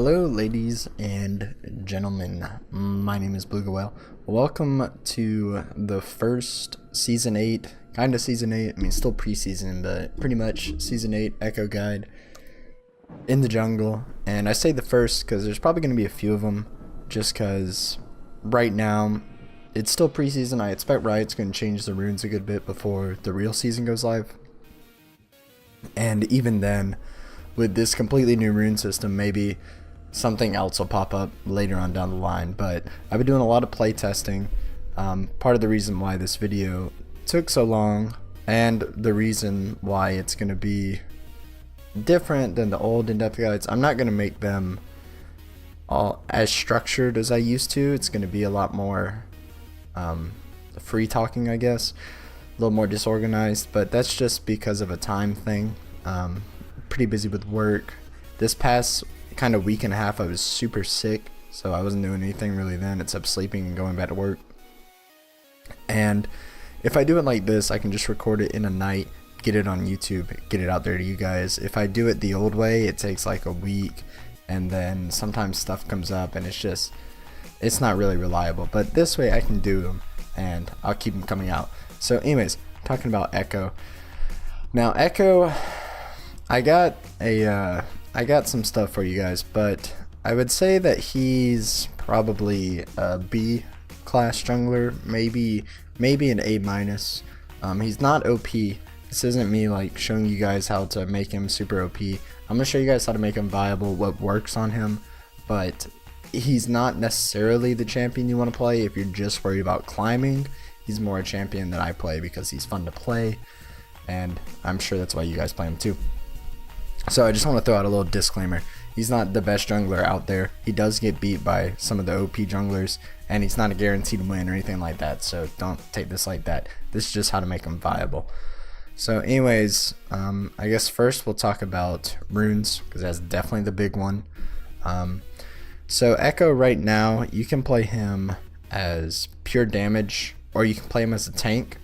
Hello, ladies and gentlemen. My name is Ballewga. Welcome to the first Season 8, kind of Season 8, I mean still preseason, but pretty much Season 8 Ekko guide in the jungle. And I say the first because there's probably going to be a few of them, just because right now it's still preseason. I expect Riot's going to change the runes a good bit before the real season goes live. And even then, with this completely new rune system, maybe something else will pop up later on down the line. But I've been doing a lot of play testing. Part of the reason why this video took so long, and the reason why it's going to be different than the old in-depth guides, I'm not going to make them all as structured as I used to. It's going to be a lot more free talking, I guess, a little more disorganized, but that's just because of a time thing. Pretty busy with work. This past kind of week and a half I was super sick, so I wasn't doing anything really then except sleeping and going back to work. And if I do it like this, I can just record it in a night, get it on YouTube, get it out there to you guys. If I do it the old way, it takes like a week, and then sometimes stuff comes up and it's not really reliable. But this way I can do them and I'll keep them coming out. So anyways, talking about Ekko. Now Ekko, I got some stuff for you guys, but I would say that he's probably a B class jungler, maybe an A minus. He's not OP. This isn't me like showing you guys how to make him super OP. I'm gonna show you guys how to make him viable, what works on him, but he's not necessarily the champion you want to play if you're just worried about climbing. He's more a champion that I play because he's fun to play, and I'm sure that's why you guys play him too. So I just want to throw out a little disclaimer. He's not the best jungler out there. He does get beat by some of the OP junglers, and he's not a guaranteed win or anything like that, so don't take this like that. This is just how to make him viable. So anyways, I guess first we'll talk about runes, because that's definitely the big one. So Ekko right now, you can play him as pure damage, or you can play him as a tank.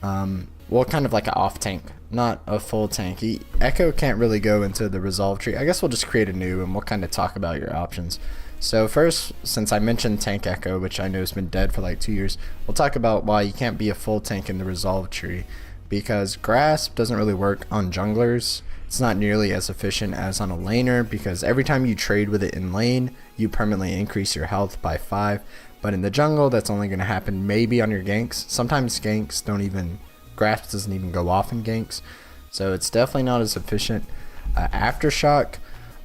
Well, kind of like an off tank, not a full tank. Ekko can't really go into the resolve tree. I guess we'll just create a new and we'll kind of talk about your options. So first, since I mentioned tank Ekko, which I know has been dead for like 2 years, we'll talk about why you can't be a full tank in the resolve tree. Because grasp doesn't really work on junglers. It's not nearly as efficient as on a laner, because every time you trade with it in lane, you permanently increase your health by 5. But in the jungle, that's only going to happen maybe on your ganks. Sometimes ganks don't even... Grasp doesn't even go off in ganks, so it's definitely not as efficient. Aftershock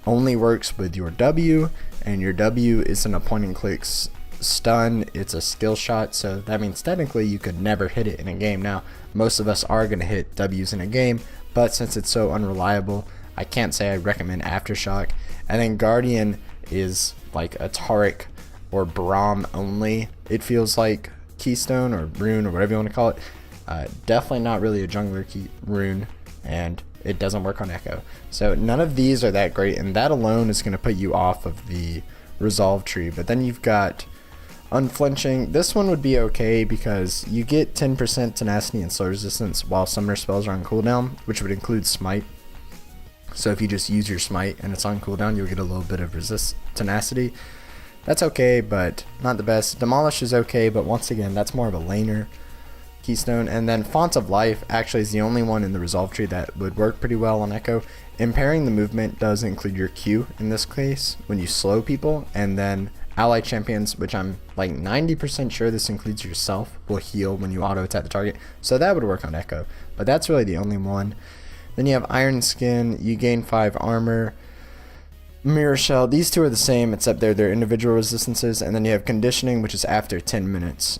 only works with your W, and your W isn't a point and click stun, it's a skill shot, so that means technically you could never hit it in a game. Now most of us are going to hit W's in a game, but since it's so unreliable, I can't say I recommend Aftershock. And then Guardian is like a Taric or Braum only, it feels like, keystone or rune or whatever you want to call it. Definitely not really a jungler rune, and it doesn't work on Ekko. So none of these are that great, and that alone is going to put you off of the resolve tree. But then you've got unflinching. This one would be okay because you get 10% tenacity and slow resistance while summoner spells are on cooldown, which would include smite. So if you just use your smite and it's on cooldown, you'll get a little bit of tenacity. That's okay, but not the best. Demolish is okay, but once again, that's more of a laner keystone. And then Font of Life actually is the only one in the resolve tree that would work pretty well on Ekko. Impairing the movement does include your Q in this case when you slow people, and then ally champions, which I'm like 90% sure this includes yourself, will heal when you auto attack the target, so that would work on Ekko, but that's really the only one. Then you have Iron Skin, you gain 5 armor. Mirror Shell, these two are the same except they're their individual resistances. And then you have Conditioning, which is after 10 minutes.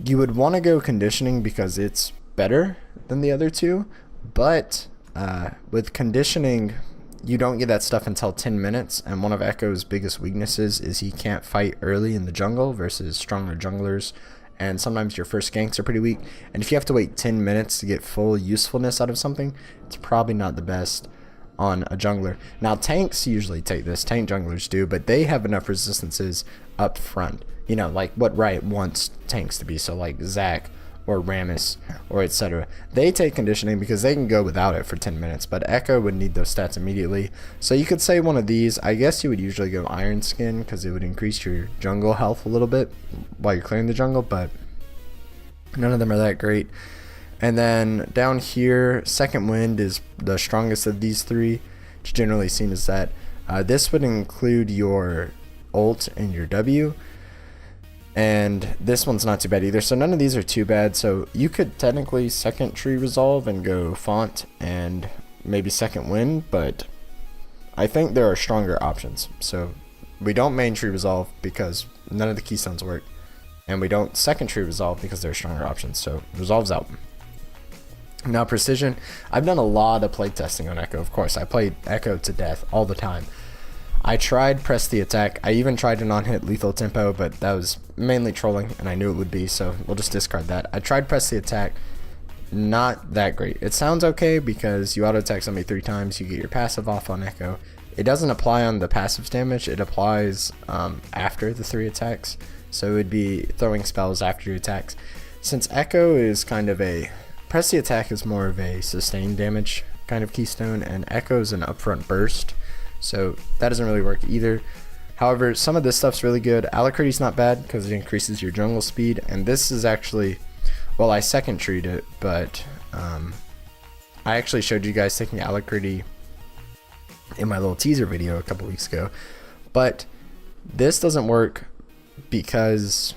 You would want to go Conditioning because it's better than the other two, but with Conditioning you don't get that stuff until 10 minutes, and one of Ekko's biggest weaknesses is he can't fight early in the jungle versus stronger junglers, and sometimes your first ganks are pretty weak, and if you have to wait 10 minutes to get full usefulness out of something, it's probably not the best on a jungler. Now tanks usually take this, tank junglers do, but they have enough resistances up front, you know, like what Riot wants tanks to be. So like Zac or Rammus, or etc. They take conditioning because they can go without it for 10 minutes, but Ekko would need those stats immediately. So you could say one of these. I guess you would usually go Iron Skin because it would increase your jungle health a little bit while you're clearing the jungle, but none of them are that great. And then down here, Second Wind is the strongest of these three. It's generally seen as that. This would include your ult and your W. And this one's not too bad either, so none of these are too bad. So you could technically second tree resolve and go font and maybe Second Wind, but I think there are stronger options. So we don't main tree resolve because none of the keystones work, and we don't second tree resolve because there are stronger options. So resolve's out. Now Precision, I've done a lot of play testing on Ekko. Of course, I played Ekko to death all the time. I tried press the attack. I even tried to non-hit lethal tempo, but that was mainly trolling, and I knew it would be, so we'll just discard that. I tried press the attack. Not that great. It sounds okay because you auto attack somebody 3 times, you get your passive off on Ekko. It doesn't apply on the passive damage. It applies after the 3 attacks, so it would be throwing spells after your attacks. Since Ekko is kind of a press the attack is more of a sustained damage kind of keystone, and Ekko is an upfront burst. So that doesn't really work either. However, some of this stuff's really good. Alacrity's not bad because it increases your jungle speed, and this is actually, well, I second treed it, but I actually showed you guys taking Alacrity in my little teaser video a couple weeks ago. But this doesn't work because,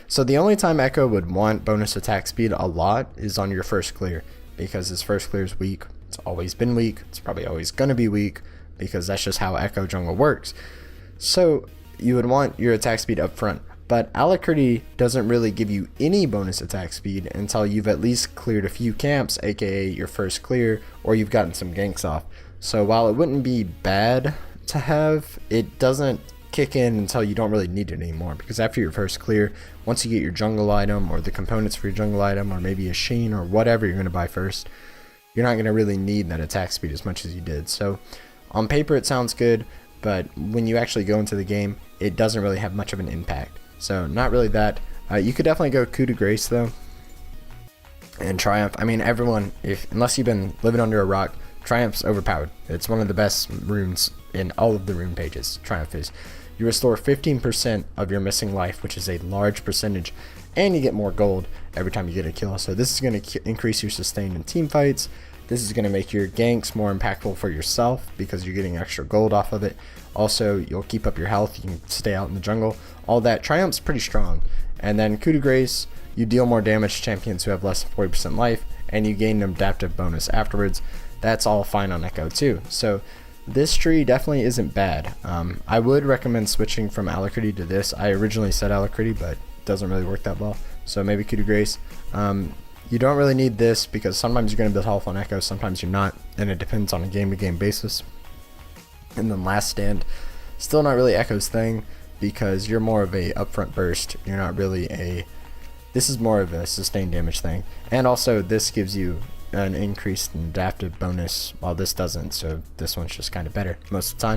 so the only time Ekko would want bonus attack speed a lot is on your first clear, because his first clear is weak. It's always been weak. It's probably always going to be weak, because that's just how Ekko Jungle works. So you would want your attack speed up front, but Alacrity doesn't really give you any bonus attack speed until you've at least cleared a few camps, aka your first clear, or you've gotten some ganks off. So while it wouldn't be bad to have, it doesn't kick in until you don't really need it anymore, because after your first clear, once you get your jungle item or the components for your jungle item, or maybe a Sheen or whatever you're going to buy first, you're not going to really need that attack speed as much as you did. So on paper it sounds good, but when you actually go into the game, it doesn't really have much of an impact. So not really that. You could definitely go Coup de Grace though, and Triumph. I mean, everyone, unless you've been living under a rock, Triumph's overpowered. It's one of the best runes in all of the rune pages. Triumph is. You restore 15% of your missing life, which is a large percentage, and you get more gold every time you get a kill. So this is going to increase your sustain in team fights. This is going to make your ganks more impactful for yourself because you're getting extra gold off of it. Also, you'll keep up your health. You can stay out in the jungle. All that. Triumph's pretty strong. And then Coup de Grace, you deal more damage to champions who have less than 40% life, and you gain an adaptive bonus afterwards. That's all fine on Ekko too. So this tree definitely isn't bad. I would recommend switching from Alacrity to this. I originally said Alacrity, but it doesn't really work that well. So maybe Coup de Grace. You don't really need this because sometimes you're going to build health on Ekko, sometimes you're not, and it depends on a game-to-game basis. And then Last Stand, still not really Ekko's thing because you're more of a upfront burst. You're not really a, this is more of a sustained damage thing. And also this gives you an increased adaptive bonus while this doesn't, so this one's just kind of better most of the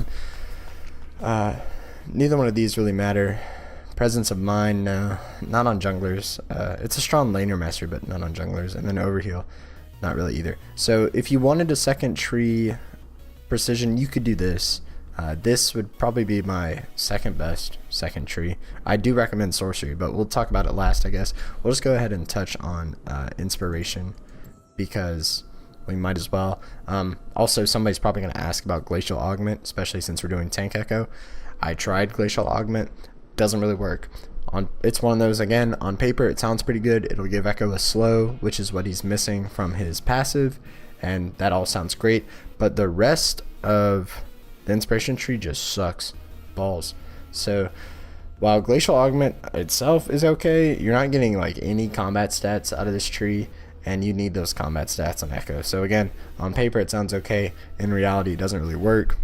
time. Neither one of these really matter. Presence of Mind, no, not on junglers. It's a strong laner mastery, but not on junglers. And then Overheal, not really either. So if you wanted a second tree Precision, you could do this. This would probably be my second best second tree. I do recommend Sorcery, but we'll talk about it last, I guess. We'll just go ahead and touch on Inspiration because we might as well. Also, somebody's probably going to ask about Glacial Augment, especially since we're doing Tank Ekko. I tried Glacial Augment. Doesn't really work. It's one of those, again, on paper it sounds pretty good. It'll give Ekko a slow, which is what he's missing from his passive, and that all sounds great, but the rest of the inspiration tree just sucks balls. So while Glacial Augment itself is okay, you're not getting like any combat stats out of this tree, and you need those combat stats on Ekko. So again, on paper it sounds okay, in reality it doesn't really work.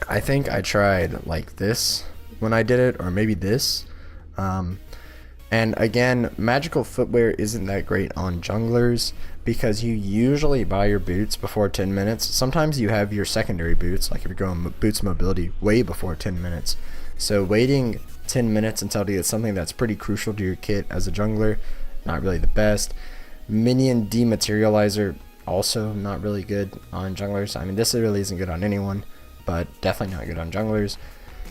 I think I tried like this when I did it, or maybe this. And again, magical footwear isn't that great on junglers because you usually buy your boots before 10 minutes. Sometimes you have your secondary boots, like if you're going boots mobility, way before 10 minutes. So waiting 10 minutes until you get something that's pretty crucial to your kit as a jungler not really the best. Minion Dematerializer, also not really good on junglers. I mean, this really isn't good on anyone, but definitely not good on junglers,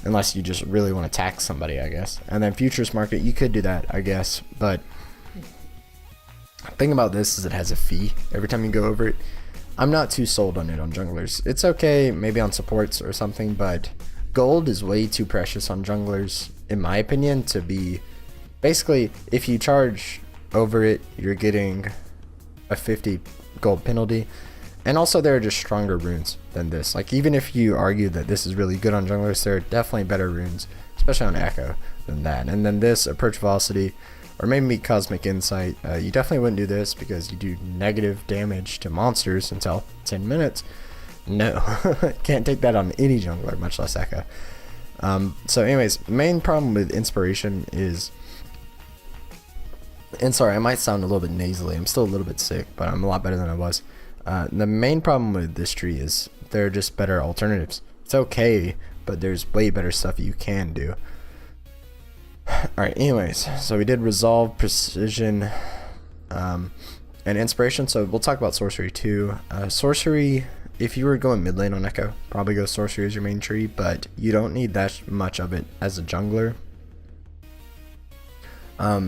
unless you just really want to tax somebody, I guess. And then Futures Market, you could do that, I guess, but the thing about this is it has a fee every time you go over it. I'm not too sold on it on junglers. It's okay, maybe on supports or something, but gold is way too precious on junglers, in my opinion, to be... Basically, if you charge over it, you're getting a 50 gold penalty. And also, there are just stronger runes than this. Like, even if you argue that this is really good on junglers, there are definitely better runes, especially on Ekko, than that. And then this, Approach Velocity, or maybe Cosmic Insight. You definitely wouldn't do this because you do negative damage to monsters until 10 minutes. No, can't take that on any jungler, much less Ekko. So anyways, main problem with Inspiration is... And sorry, I might sound a little bit nasally. I'm still a little bit sick, but I'm a lot better than I was. The main problem with this tree is there are just better alternatives. It's okay, but there's way better stuff you can do. Alright, anyways, so we did Resolve, Precision, and Inspiration, so we'll talk about Sorcery too. Sorcery, if you were going mid lane on Ekko, probably go Sorcery as your main tree, but you don't need that much of it as a jungler.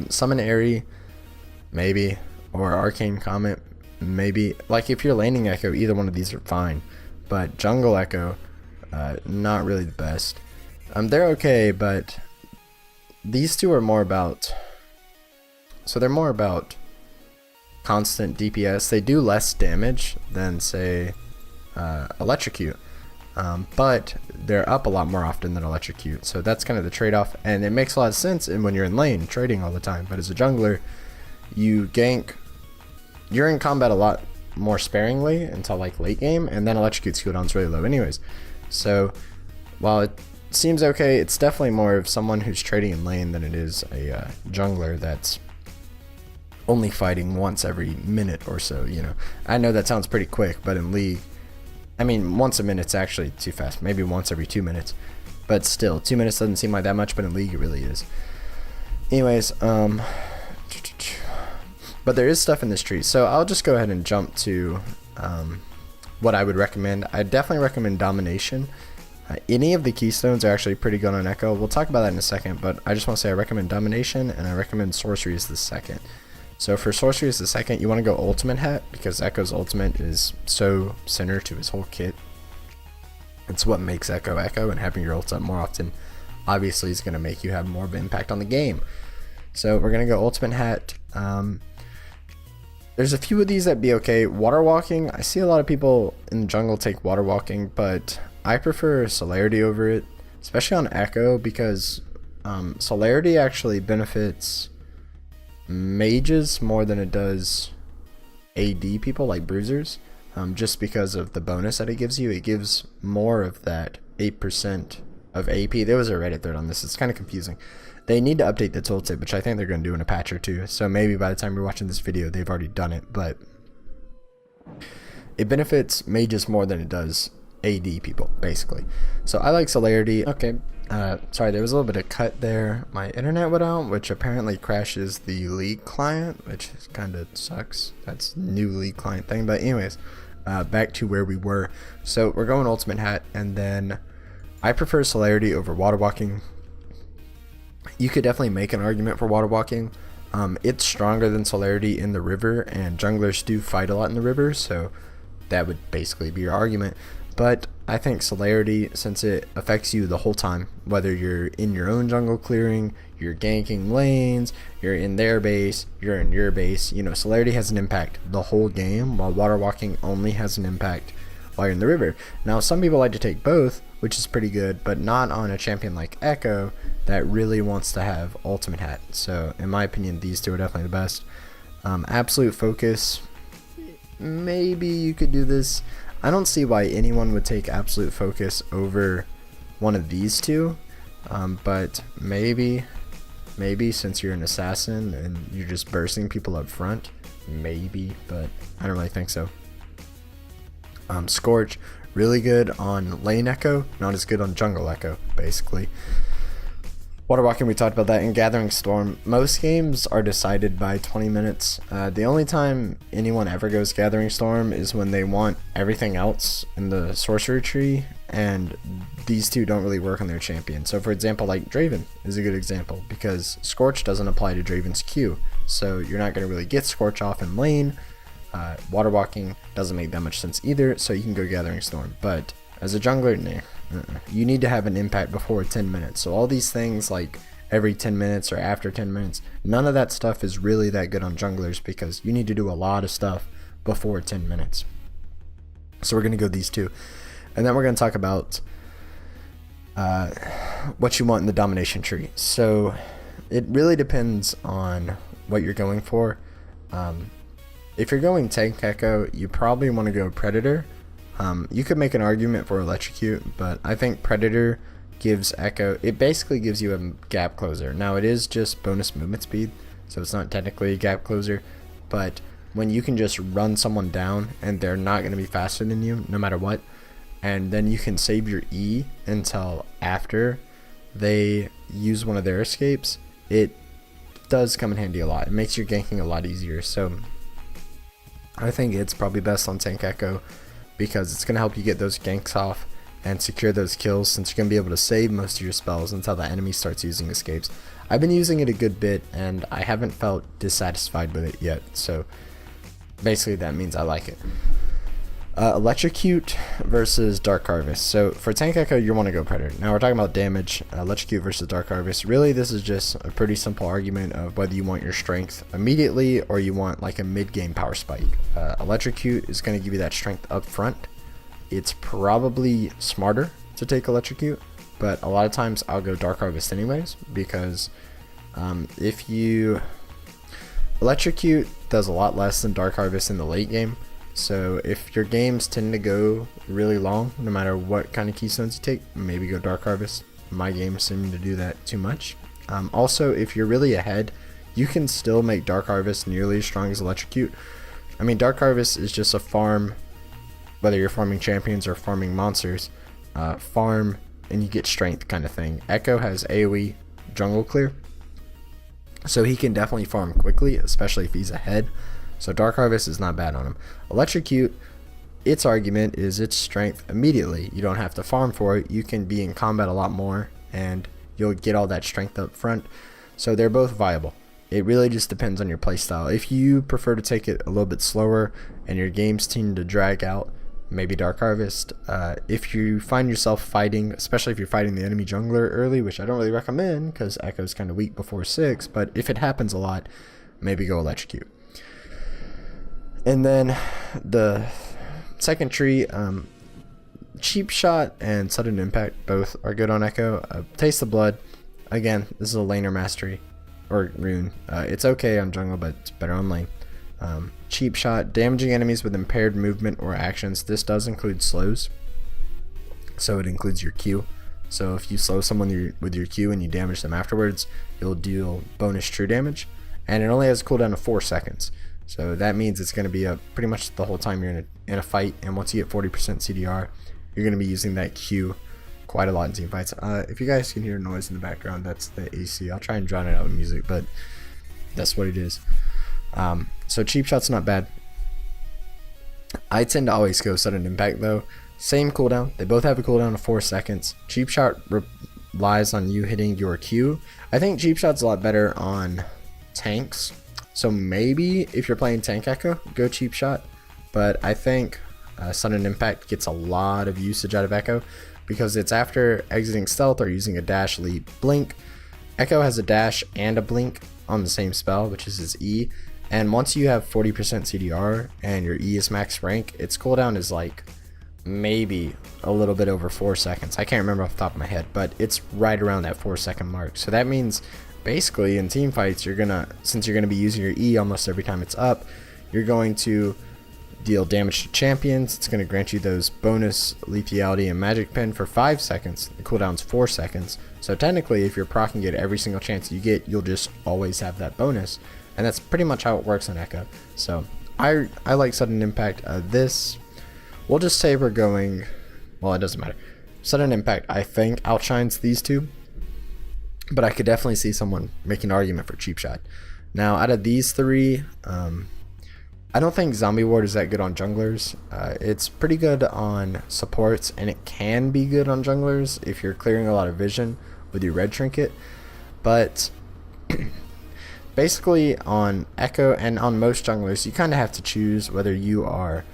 Summon Airy, maybe, or Arcane Comet, maybe. Like, if you're laning Ekko, either one of these are fine, but Jungle Ekko, not really the best. They're okay, but... These two are more about, so they're more about constant DPS. They do less damage than, say, Electrocute, but they're up a lot more often than Electrocute. So that's kind of the trade-off, and it makes a lot of sense when you're in lane trading all the time. But as a jungler, you gank, you're in combat a lot more sparingly until like late game, and then Electrocute's cooldown's really low anyways. So while it seems okay, it's definitely more of someone who's trading in lane than it is a jungler that's only fighting once every minute or so, you know. I know that sounds pretty quick, but in League, I mean, once a minute's actually too fast. Maybe once every 2 minutes, but still, 2 minutes doesn't seem like that much, but in League it really is. Anyways, but there is stuff in this tree, so I'll just go ahead and jump to what I would recommend. I definitely recommend Domination. Any of the keystones are actually pretty good on Ekko. We'll talk about that in a second, but I just want to say I recommend Domination, and I recommend Sorcery as the second. So for Sorcery as the second, you want to go Ultimate Hat, because Ekko's ultimate is so center to his whole kit. It's what makes Ekko Ekko, and having your ult up more often obviously is going to make you have more of an impact on the game. So we're going to go Ultimate Hat. There's a few of these that be okay. Water Walking, I see a lot of people in the jungle take Water Walking, but I prefer Celerity over it, especially on Ekko, because Celerity actually benefits mages more than it does AD people like bruisers, just because of the bonus that it gives you. It gives more of that 8% of AP. There was a Reddit thread on this. It's kind of confusing. They need to update the tooltip, which I think they're going to do in a patch or two, so maybe by the time you're watching this video they've already done it, but it benefits mages more than it does AD people, basically. So I like Celerity. Okay, sorry, there was a little bit of cut there. My internet went out, which apparently crashes the League client, which kind of sucks. That's new League client thing. But anyways, back to where we were. So we're going Ultimate Hat, and then I prefer Celerity over Water Walking. You could definitely make an argument for Water Walking. It's stronger than Celerity in the river, and junglers do fight a lot in the river, so that would basically be your argument. But I think Celerity, since it affects you the whole time, whether you're in your own jungle clearing, you're ganking lanes, you're in their base, you're in your base, you know, Celerity has an impact the whole game, while Water Walking only has an impact while you're in the river. Now, some people like to take both, which is pretty good, but not on a champion like Ekko that really wants to have Ultimate Hat. So, in my opinion, these two are definitely the best. Absolute Focus, maybe you could do this. I don't see why anyone would take Absolute Focus over one of these two, but maybe since you're an assassin and you're just bursting people up front, maybe, but I don't really think so. Scorch, really good on lane Ekko, not as good on jungle Ekko, basically. Water walking, we talked about that. In Gathering Storm, most games are decided by 20 minutes. The only time anyone ever goes Gathering Storm is when they want everything else in the sorcery tree, and these two don't really work on their champion. So for example, like Draven is a good example, because Scorch doesn't apply to Draven's Q, so you're not going to really get Scorch off in lane. Water walking doesn't make that much sense either, so you can go Gathering Storm. But as a jungler, nah. You need to have an impact before 10 minutes. So all these things like every 10 minutes or after 10 minutes, none of that stuff is really that good on junglers, because you need to do a lot of stuff before 10 minutes. So we're going to go these two. And then we're going to talk about what you want in the domination tree. So it really depends on what you're going for. If you're going tank Ekko, you probably want to go Predator. You could make an argument for Electrocute, but I think Predator gives Ekko, it basically gives you a gap closer. Now it is just bonus movement speed, so it's not technically a gap closer, but when you can just run someone down and they're not going to be faster than you no matter what, and then you can save your E until after they use one of their escapes, it does come in handy a lot. It makes your ganking a lot easier, so I think it's probably best on tank Ekko, because it's going to help you get those ganks off and secure those kills, since you're going to be able to save most of your spells until the enemy starts using escapes. I've been using it a good bit and I haven't felt dissatisfied with it yet, so basically that means I like it. Electrocute versus Dark Harvest. So for tank Ekko, you want to go Predator. Now we're talking about damage. Electrocute versus Dark Harvest. Really, this is just a pretty simple argument of whether you want your strength immediately or you want like a mid-game power spike. Electrocute is going to give you that strength up front. It's probably smarter to take Electrocute, but a lot of times I'll go Dark Harvest anyways, because if you Electrocute does a lot less than Dark Harvest in the late game. So if your games tend to go really long, no matter what kind of keystones you take, maybe go Dark Harvest. My games seem to do that too much. Also, if you're really ahead, you can still make Dark Harvest nearly as strong as Electrocute. I mean, Dark Harvest is just a farm, whether you're farming champions or farming monsters, farm and you get strength kind of thing. Ekko has AoE jungle clear, so he can definitely farm quickly, especially if he's ahead. So Dark Harvest is not bad on him. Electrocute, its argument is its strength immediately. You don't have to farm for it. You can be in combat a lot more and you'll get all that strength up front. So they're both viable. It really just depends on your playstyle. If you prefer to take it a little bit slower and your games tend to drag out, maybe Dark Harvest. If you find yourself fighting, especially if you're fighting the enemy jungler early, which I don't really recommend because Ekko's kind of weak before 6, but if it happens a lot, maybe go Electrocute. And then the second tree, Cheap Shot and Sudden Impact both are good on Ekko. Taste of Blood, again, this is a laner mastery or rune. It's okay on jungle, but it's better on lane. Cheap Shot, damaging enemies with impaired movement or actions. This does include slows, so it includes your Q. So if you slow someone with your Q and you damage them afterwards, you'll deal bonus true damage, and it only has a cooldown of 4 seconds. So that means it's going to be pretty much the whole time you're in a fight, and once you get 40% CDR, you're going to be using that Q quite a lot in team fights. If you guys can hear noise in the background, that's the AC. I'll try and drown it out with music, but that's what it is. So Cheap Shot's not bad. I tend to always go Sudden Impact though. Same cooldown. They both have a cooldown of 4 seconds. Cheap Shot relies on you hitting your Q. I think Cheap Shot's a lot better on tanks. So maybe if you're playing tank Ekko, go Cheap Shot. But I think Sudden Impact gets a lot of usage out of Ekko because it's after exiting stealth or using a dash, leap, blink. Ekko has a dash and a blink on the same spell, which is his E. And once you have 40% CDR and your E is max rank, its cooldown is like maybe a little bit over 4 seconds. I can't remember off the top of my head, but it's right around that 4-second mark. So that means basically in team fights, since you're gonna be using your E almost every time it's up, you're going to deal damage to champions. It's going to grant you those bonus lethality and magic pen for 5 seconds. The cooldown's 4 seconds. So technically, if you're proccing it every single chance you get, you'll just always have that bonus. And that's pretty much how it works on Ekko. So I like Sudden Impact. This, we'll just say we're going, well, it doesn't matter. Sudden Impact, I think, outshines these two. but I could definitely see someone making an argument for cheap shot. Now, out of these three, I don't think Zombie Ward is that good on junglers. It's pretty good on supports, and it can be good on junglers if you're clearing a lot of vision with your red trinket. But basically on Ekko and on most junglers, you kind of have to choose whether you are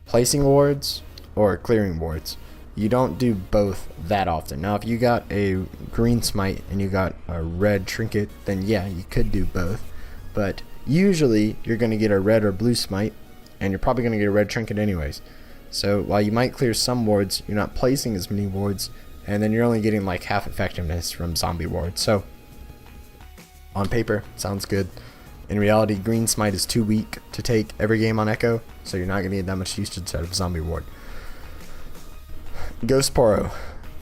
placing wards or clearing wards. You don't do both that often. Now, if you got a green smite and you got a red trinket, then yeah, you could do both. But usually you're going to get a red or blue smite, and you're probably going to get a red trinket anyways. So while you might clear some wards, you're not placing as many wards, and then you're only getting like half effectiveness from zombie ward. So on paper, sounds good. In reality, green smite is too weak to take every game on Ekko, so you're not going to get that much usage out of zombie ward. Ghost Poro,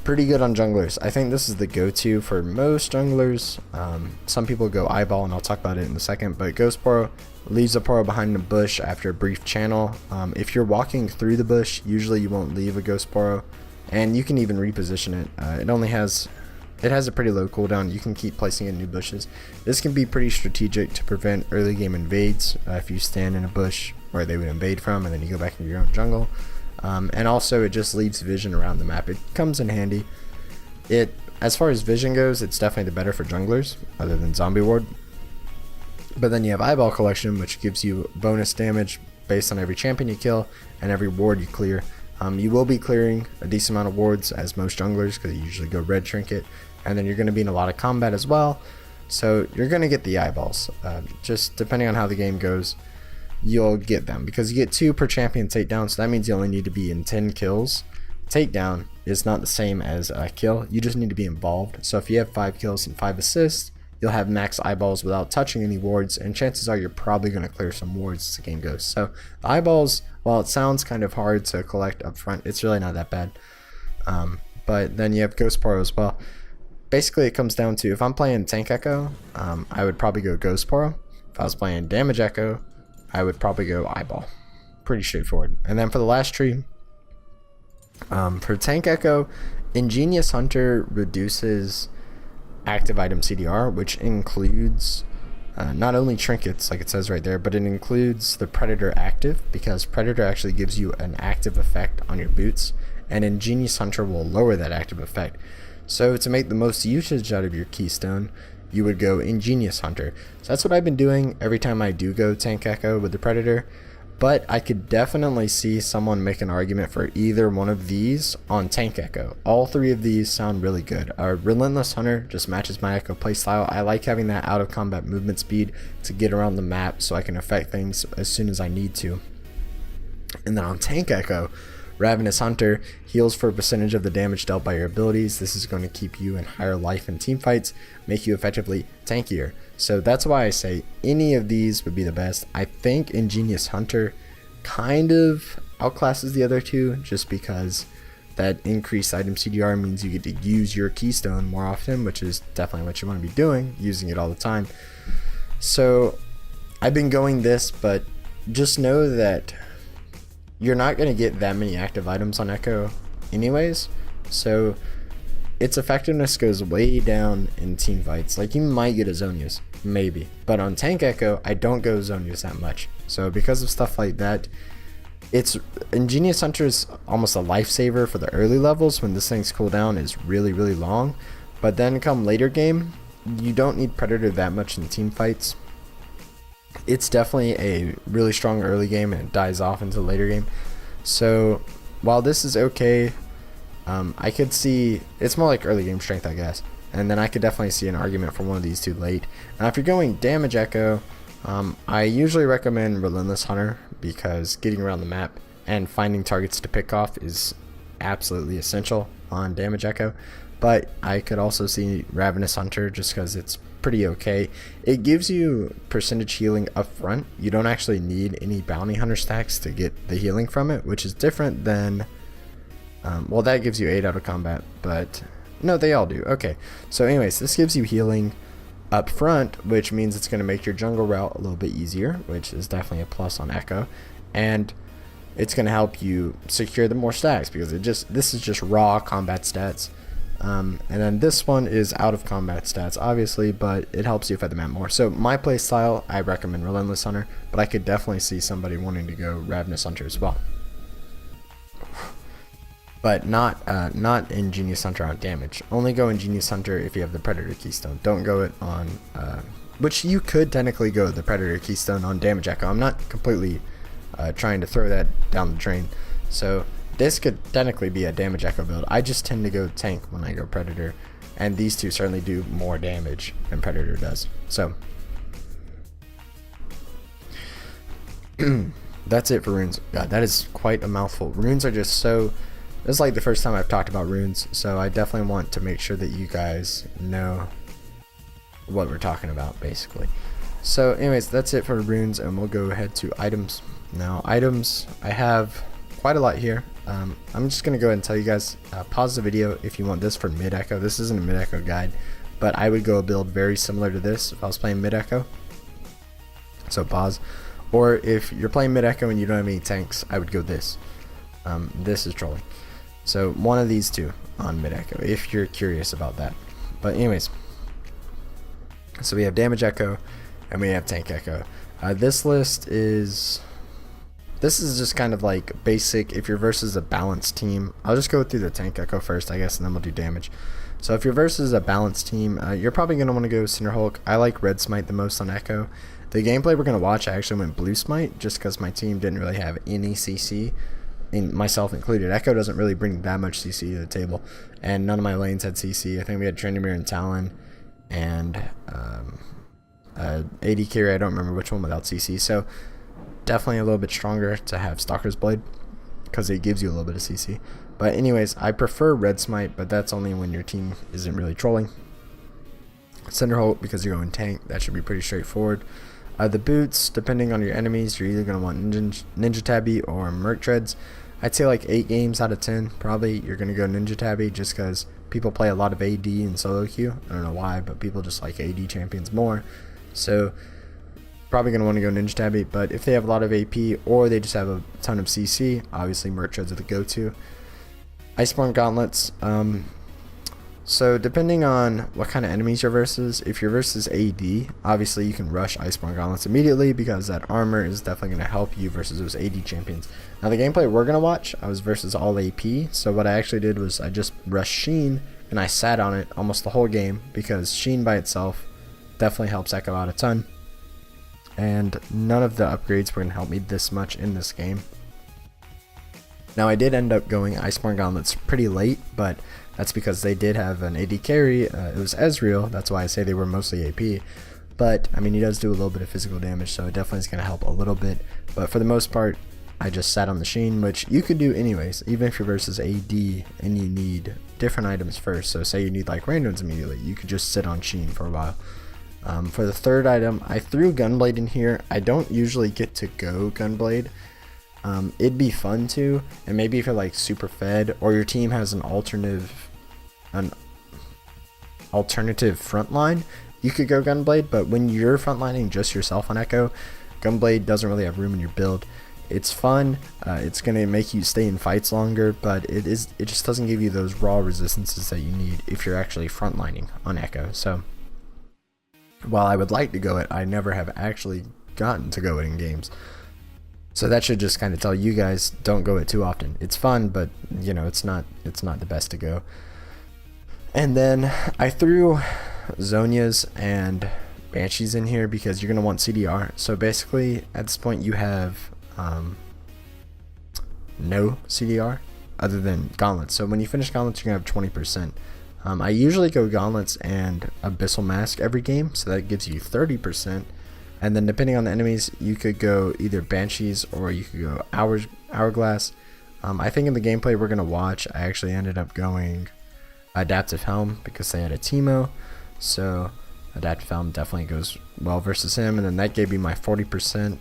pretty good on junglers. I think this is the go-to for most junglers. Some people go eyeball, and I'll talk about it in a second, but Ghost Poro leaves a Poro behind the bush after a brief channel. If you're walking through the bush, usually you won't leave a Ghost Poro, and you can even reposition it. It has a pretty low cooldown. You can keep placing it in new bushes. This can be pretty strategic to prevent early game invades if you stand in a bush where they would invade from, and then you go back into your own jungle. And also it just leaves vision around the map. It comes in handy. As far as vision goes, it's definitely the better for junglers other than zombie ward. But then you have eyeball collection, which gives you bonus damage based on every champion you kill and every ward you clear. You will be clearing a decent amount of wards as most junglers, because you usually go red trinket, and then you're going to be in a lot of combat as well, so you're going to get the eyeballs. Just depending on how the game goes, you'll get them, because you get 2 per champion takedown, so that means you only need to be in 10 kills. Takedown is not the same as a kill, you just need to be involved. So if you have 5 kills and 5 assists, you'll have max eyeballs without touching any wards, and chances are you're probably going to clear some wards as the game goes. So the eyeballs, while it sounds kind of hard to collect up front, it's really not that bad. But then you have Ghost Poro as well. Basically it comes down to, if I'm playing Tank Ekko, I would probably go Ghost Poro. If I was playing Damage Ekko, I would probably go Eyeball. Pretty straightforward. And then for the last tree, for Tank Ekko, Ingenious Hunter reduces active item CDR, which includes not only trinkets like it says right there, but it includes the Predator active, because Predator actually gives you an active effect on your boots, and Ingenious Hunter will lower that active effect. So to make the most usage out of your keystone, you would go Ingenious Hunter. So that's what I've been doing every time I do go Tank Ekko with the Predator. But I could definitely see someone make an argument for either one of these on Tank Ekko. All 3 of these sound really good. Relentless Hunter just matches my Ekko playstyle. I like having that out of combat movement speed to get around the map so I can affect things as soon as I need to. And then on Tank Ekko, Ravenous Hunter heals for a percentage of the damage dealt by your abilities. This is going to keep you in higher life in team fights, make you effectively tankier. So that's why I say any of these would be the best. I think Ingenious Hunter kind of outclasses the other 2, just because that increased item CDR means you get to use your keystone more often, which is definitely what you want to be doing, using it all the time. So I've been going this, but just know that you're not going to get that many active items on Ekko anyways, so its effectiveness goes way down in team fights. Like, you might get a Zonius, maybe, but on Tank Ekko, I don't go Zonius that much. So because of stuff like that, it's Ingenious Hunter is almost a lifesaver for the early levels when this thing's cooldown is really, really long. But then come later game, you don't need Predator that much in team fights. It's definitely a really strong early game, and it dies off into the later game. So while this is okay, I could see it's more like early game strength, I guess, and then I could definitely see an argument for one of these 2 late. Now if you're going Damage Ekko, I usually recommend Relentless Hunter, because getting around the map and finding targets to pick off is absolutely essential on Damage Ekko. But I could also see Ravenous Hunter, just because it's pretty okay. It gives you percentage healing up front. You don't actually need any bounty hunter stacks to get the healing from it, which is different than well, that gives you 8 out of combat, but no, they all do. Okay, so anyways, this gives you healing up front, which means it's going to make your jungle route a little bit easier, which is definitely a plus on Ekko, and it's going to help you secure the more stacks, because this is just raw combat stats. And then this one is out of combat stats, obviously, but it helps you fight the map more. So my play style, I recommend Relentless Hunter, but I could definitely see somebody wanting to go Ravenous Hunter as well. But not Ingenious Hunter on damage. Only go Ingenious Hunter if you have the Predator Keystone. Don't go it on, which you could technically go the Predator Keystone on Damage Echo. I'm not completely trying to throw that down the drain. So this could technically be a Damage Echo build. I just tend to go tank when I go Predator, and these two certainly do more damage than Predator does. So that's it for runes. God, that is quite a mouthful. Runes are just so... This is like the first time I've talked about runes, so I definitely want to make sure that you guys know what we're talking about, basically. So anyways, that's it for runes, and we'll go ahead to items. Now, items, I have quite a lot here. I'm just going to go ahead and tell you guys, pause the video if you want this for mid-echo. This isn't a mid-echo guide, but I would go a build very similar to this if I was playing mid-echo. So pause. Or if you're playing mid-echo and you don't have any tanks, I would go this. This is trolling. So one of these two on mid-echo, if you're curious about that. But anyways, so we have damage echo and we have tank echo. This list is... This is just kind of like basic if you're versus a balanced team. I'll just go through the tank echo first, I guess, and then we'll do damage. So if you're versus a balanced team, you're probably going to want to go Cinderhulk. I like Red Smite the most on echo. The gameplay we're going to watch, I actually went Blue Smite just because my team didn't really have any CC. Myself included. Echo doesn't really bring that much CC to the table, and none of my lanes had CC. I think we had Tryndamere and Talon, and AD carry, I don't remember which one without CC, so definitely a little bit stronger to have Stalker's Blade, because it gives you a little bit of CC. But anyways, I prefer Red Smite, but that's only when your team isn't really trolling. Cinderhulk, because you're going tank, that should be pretty straightforward. The boots, depending on your enemies, you're either going to want Ninja Tabby or Merc Treads. I'd say like 8 games out of 10, probably you're going to go Ninja Tabby just because people play a lot of AD and solo queue. I don't know why, but people just like AD champions more. So probably going to want to go Ninja Tabby, but if they have a lot of AP or they just have a ton of CC, obviously Merc Treads are the go-to. Iceborne Gauntlets, so depending on what kind of enemies you're versus, if you're versus AD, obviously you can rush Iceborne Gauntlets immediately because that armor is definitely going to help you versus those AD champions. Now the gameplay we're going to watch, I was versus all AP, so what I actually did was I just rushed Sheen and I sat on it almost the whole game because Sheen by itself definitely helps Echo out a ton. And none of the upgrades were going to help me this much in this game. Now I did end up going Iceborne Gauntlets pretty late, but that's because they did have an AD carry. It was Ezreal, that's why I say they were mostly AP. But, I mean, he does do a little bit of physical damage, so it definitely is going to help a little bit. But for the most part, I just sat on the Sheen, which you could do anyways, even if you're versus AD and you need different items first. So say you need like randoms immediately, you could just sit on Sheen for a while. For the third item, I threw Gunblade in here. I don't usually get to go Gunblade. It'd be fun to, and maybe if you're like super fed or your team has an alternative front line, you could go Gunblade. But when you're frontlining just yourself on Echo, Gunblade doesn't really have room in your build. It's fun, it's gonna make you stay in fights longer, but it just doesn't give you those raw resistances that you need if you're actually frontlining on Echo. So while I would like to go it, I never have actually gotten to go it in games. So that should just kind of tell you guys, don't go it too often. It's fun, but you know, it's not the best to go. And then I threw Zhonya's and Banshees in here because you're going to want CDR. So basically at this point you have no CDR other than Gauntlets. So when you finish Gauntlets, you're going to have 20%. I usually go Gauntlets and Abyssal Mask every game, so that gives you 30%. And then depending on the enemies, you could go either Banshees or you could go Hourglass. I think in the gameplay we're going to watch, I actually ended up going Adaptive Helm because they had a Teemo. So Adaptive Helm definitely goes well versus him. And then that gave me my 40%.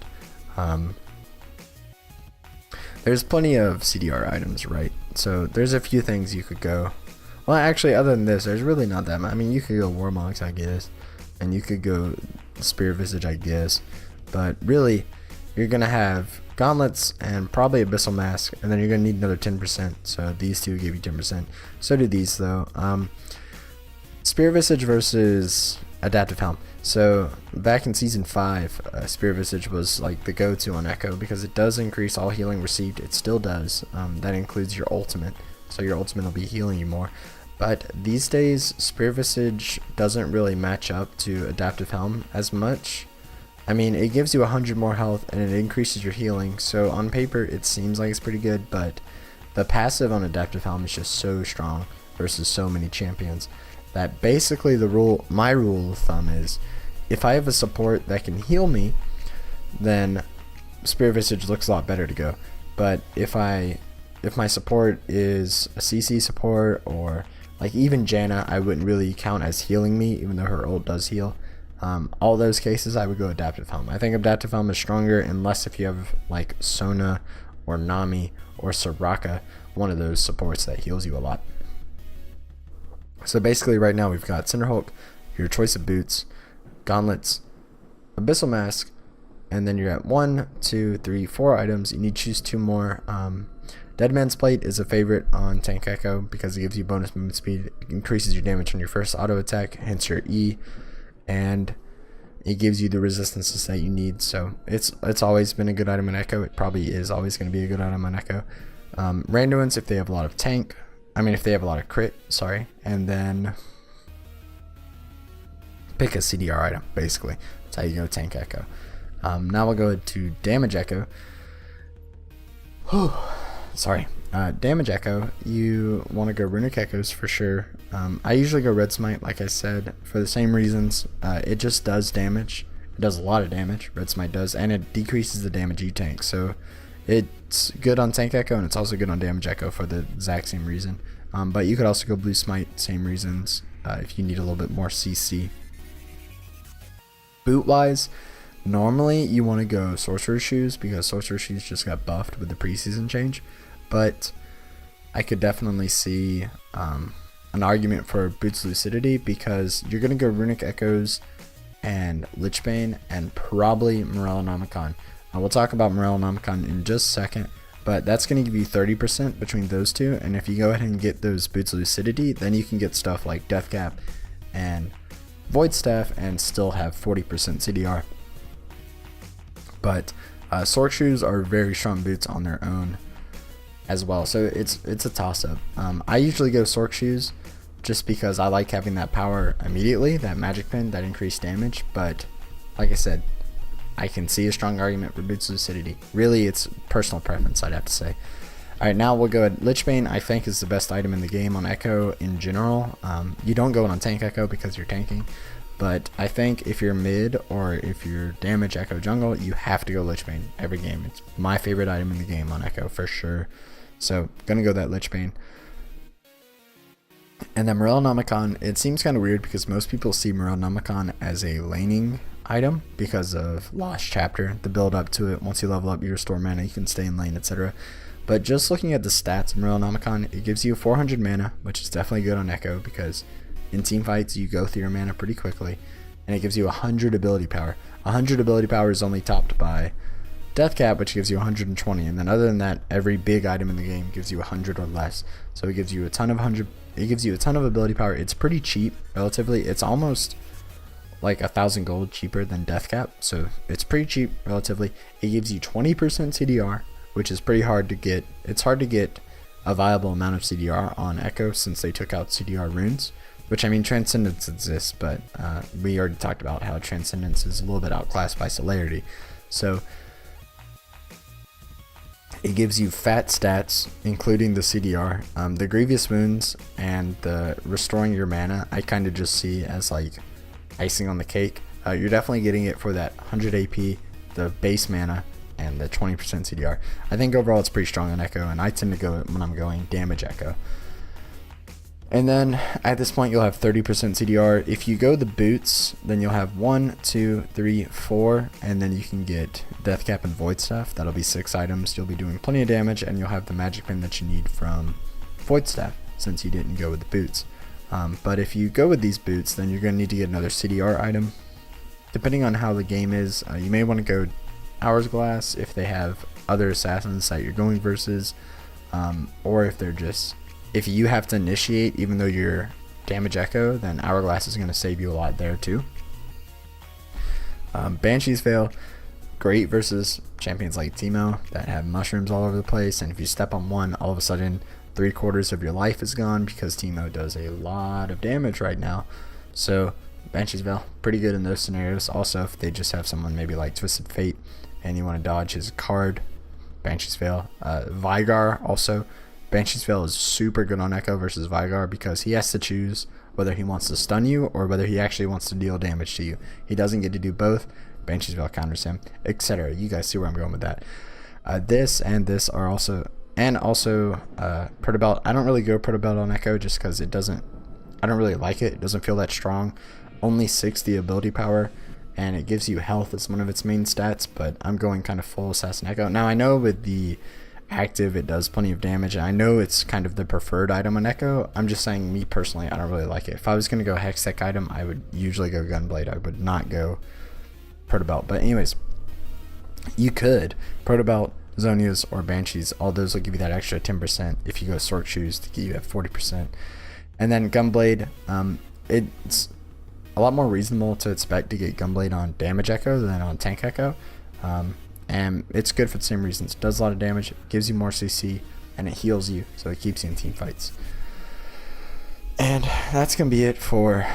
There's plenty of CDR items, right? So there's a few things you could go. Well, actually, other than this, there's really not that much. I mean, you could go Warmogs, I guess. And you could go Spear Visage, I guess. But really, you're going to have gauntlets and probably abyssal mask, and then you're going to need another 10%. So these two give you 10%. So do these though. Spear Visage versus Adaptive Helm. So back in season 5, Spear Visage was like the go-to on Ekko because it does increase all healing received. It still does. That includes your ultimate, so your ultimate will be healing you more. But these days, Spear Visage doesn't really match up to Adaptive Helm as much. I mean, it gives you 100 more health and it increases your healing, so on paper it seems like it's pretty good, but the passive on Adaptive Helm is just so strong versus so many champions that basically my rule of thumb is, if I have a support that can heal me, then Spear Visage looks a lot better to go. But if my support is a CC support, or like even Janna, I wouldn't really count as healing me, even though her ult does heal. All those cases I would go Adaptive Helm. I think Adaptive Helm is stronger unless if you have like Sona or Nami or Soraka, one of those supports that heals you a lot. So basically right now we've got Cinderhulk, your choice of boots, gauntlets, abyssal mask, and then you're at 1, 2, 3, 4 items. You need to choose 2 more. Deadman's Plate is a favorite on Tank Ekko because it gives you bonus movement speed, it increases your damage on your first auto attack, hence your E, and it gives you the resistances that you need. So it's always been a good item in Ekko. It probably is always going to be a good item on Ekko. Randoms if they have a lot of if they have a lot of crit, sorry, and then pick a CDR item, basically. That's how you go Tank Ekko. Now we'll go to Damage Ekko. Sorry. Damage Ekko, you want to go Runic Echoes for sure. I usually go Red Smite, like I said, for the same reasons. It just does damage. It does a lot of damage, Red Smite does, and it decreases the damage you tank. So it's good on Tank Ekko, and it's also good on Damage Ekko for the exact same reason. But you could also go Blue Smite, same reasons, if you need a little bit more CC. Boot-wise, normally you want to go Sorcerer's Shoes because Sorcerer's Shoes just got buffed with the preseason change. But I could definitely see an argument for Boots Lucidity because you're going to go Runic Echoes and Lichbane and probably Morellonomicon. We'll talk about Morellonomicon in just a second, but that's going to give you 30% between those two, and if you go ahead and get those Boots Lucidity, then you can get stuff like Death Cap and Void Staff and still have 40% CDR. But Sorc Shoes are very strong boots on their own as well, so it's a toss-up. I usually go Sorc Shoes just because I like having that power immediately, that magic pin, that increased damage, but like I said, I can see a strong argument for Boots Lucidity. Really, it's personal preference, I'd have to say. Alright, now we'll go at Lichbane. I think is the best item in the game on Ekko in general. You don't go on Tank Ekko because you're tanking, but I think if you're mid or if you're damage Ekko jungle, you have to go Lichbane every game. It's my favorite item in the game on Ekko for sure. So, gonna go that Lichbane. And then Morellonomicon, it seems kind of weird because most people see Morellonomicon as a laning item because of Lost Chapter, the build up to it. Once you level up, you restore mana, you can stay in lane, etc. But just looking at the stats of Morellonomicon, it gives you 400 mana, which is definitely good on Ekko because in team fights you go through your mana pretty quickly, and it gives you 100 ability power. 100 ability power is only topped by Death Cap, which gives you 120, and then other than that, every big item in the game gives you 100 or less. So it gives you a ton of ability power. It's pretty cheap relatively. It's almost like 1,000 gold cheaper than Death Cap, so it's pretty cheap relatively. It gives you 20% CDR, which is pretty hard to get. It's hard to get a viable amount of CDR on Ekko since they took out CDR runes, which I mean Transcendence exists, but we already talked about how Transcendence is a little bit outclassed by Celerity. So it gives you fat stats, including the CDR. The Grievous Wounds and the restoring your mana, I kind of just see as like icing on the cake. You're definitely getting it for that 100 AP, the base mana, and the 20% CDR. I think overall it's pretty strong on Ekko, and I tend to go when I'm going damage Ekko. And then at this point you'll have 30% CDR. If you go the boots, then you'll have 1, 2, 3, 4, and then you can get Death Cap and Void Staff. That'll be 6 items. You'll be doing plenty of damage, and you'll have the magic pin that you need from Void Staff since you didn't go with the boots. But if you go with these boots, then you're going to need to get another CDR item. Depending on how the game is, you may want to go Hourglass if they have other assassins that you're going versus, or if you have to initiate even though you're damage Ekko, then Hourglass is going to save you a lot there too. Banshee's Veil, great versus champions like Teemo that have mushrooms all over the place, and if you step on one, all of a sudden 3/4 of your life is gone because Teemo does a lot of damage right now. So Banshee's Veil, pretty good in those scenarios. Also, if they just have someone maybe like Twisted Fate and you want to dodge his card, Banshee's Veil. Veigar also. Banshee's Veil is super good on Ekko versus Veigar because he has to choose whether he wants to stun you or whether he actually wants to deal damage to you. He doesn't get to do both. Banshee's Veil counters him, etc. You guys see where I'm going with that. This and this are also, and also Protobelt. I don't really go Protobelt on Ekko just because I don't really like it. It doesn't feel that strong. Only 60 ability power, and it gives you health as one of its main stats, but I'm going kind of full Assassin Ekko. Now I know with the active it does plenty of damage, and I know it's kind of the preferred item on Ekko. I'm just saying, me personally, I don't really like it. If I was going to go Hex Tech item, I would usually go Gunblade. I would not go Protobelt. But anyways, you could Protobelt, Zonias, or Banshees. All those will give you that extra 10% if you go Sork Shoes to get you at 40%. And then Gunblade, it's a lot more reasonable to expect to get Gunblade on damage Ekko than on tank Ekko. And it's good for the same reasons. It does a lot of damage, gives you more CC, and it heals you, so it keeps you in team fights. And that's going to be it for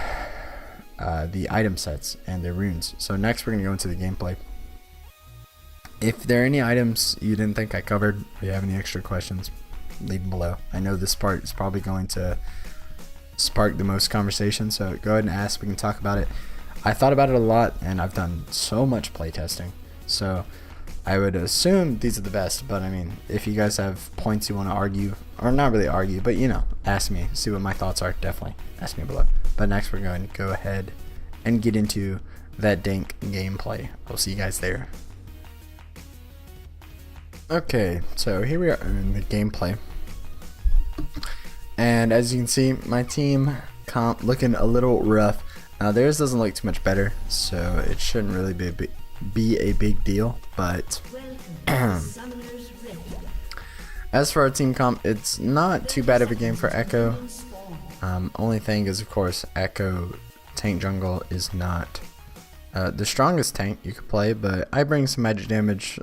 the item sets and the runes. So next we're going to go into the gameplay. If there are any items you didn't think I covered, or you have any extra questions, leave them below. I know this part is probably going to spark the most conversation, so go ahead and ask. We can talk about it. I thought about it a lot, and I've done so much playtesting, so I would assume these are the best. But I mean, if you guys have points you want to argue, or not really argue, but you know, ask me, see what my thoughts are, definitely ask me below. But next we're going to go ahead and get into that dank gameplay. I'll see you guys there. Okay, so here we are in the gameplay. And as you can see, my team comp looking a little rough. Now theirs doesn't look too much better, so it shouldn't really be a big deal. But as for our team comp, it's not too bad of a game for Ekko. Only thing is, of course, Ekko tank jungle is not the strongest tank you could play, but I bring some magic damage.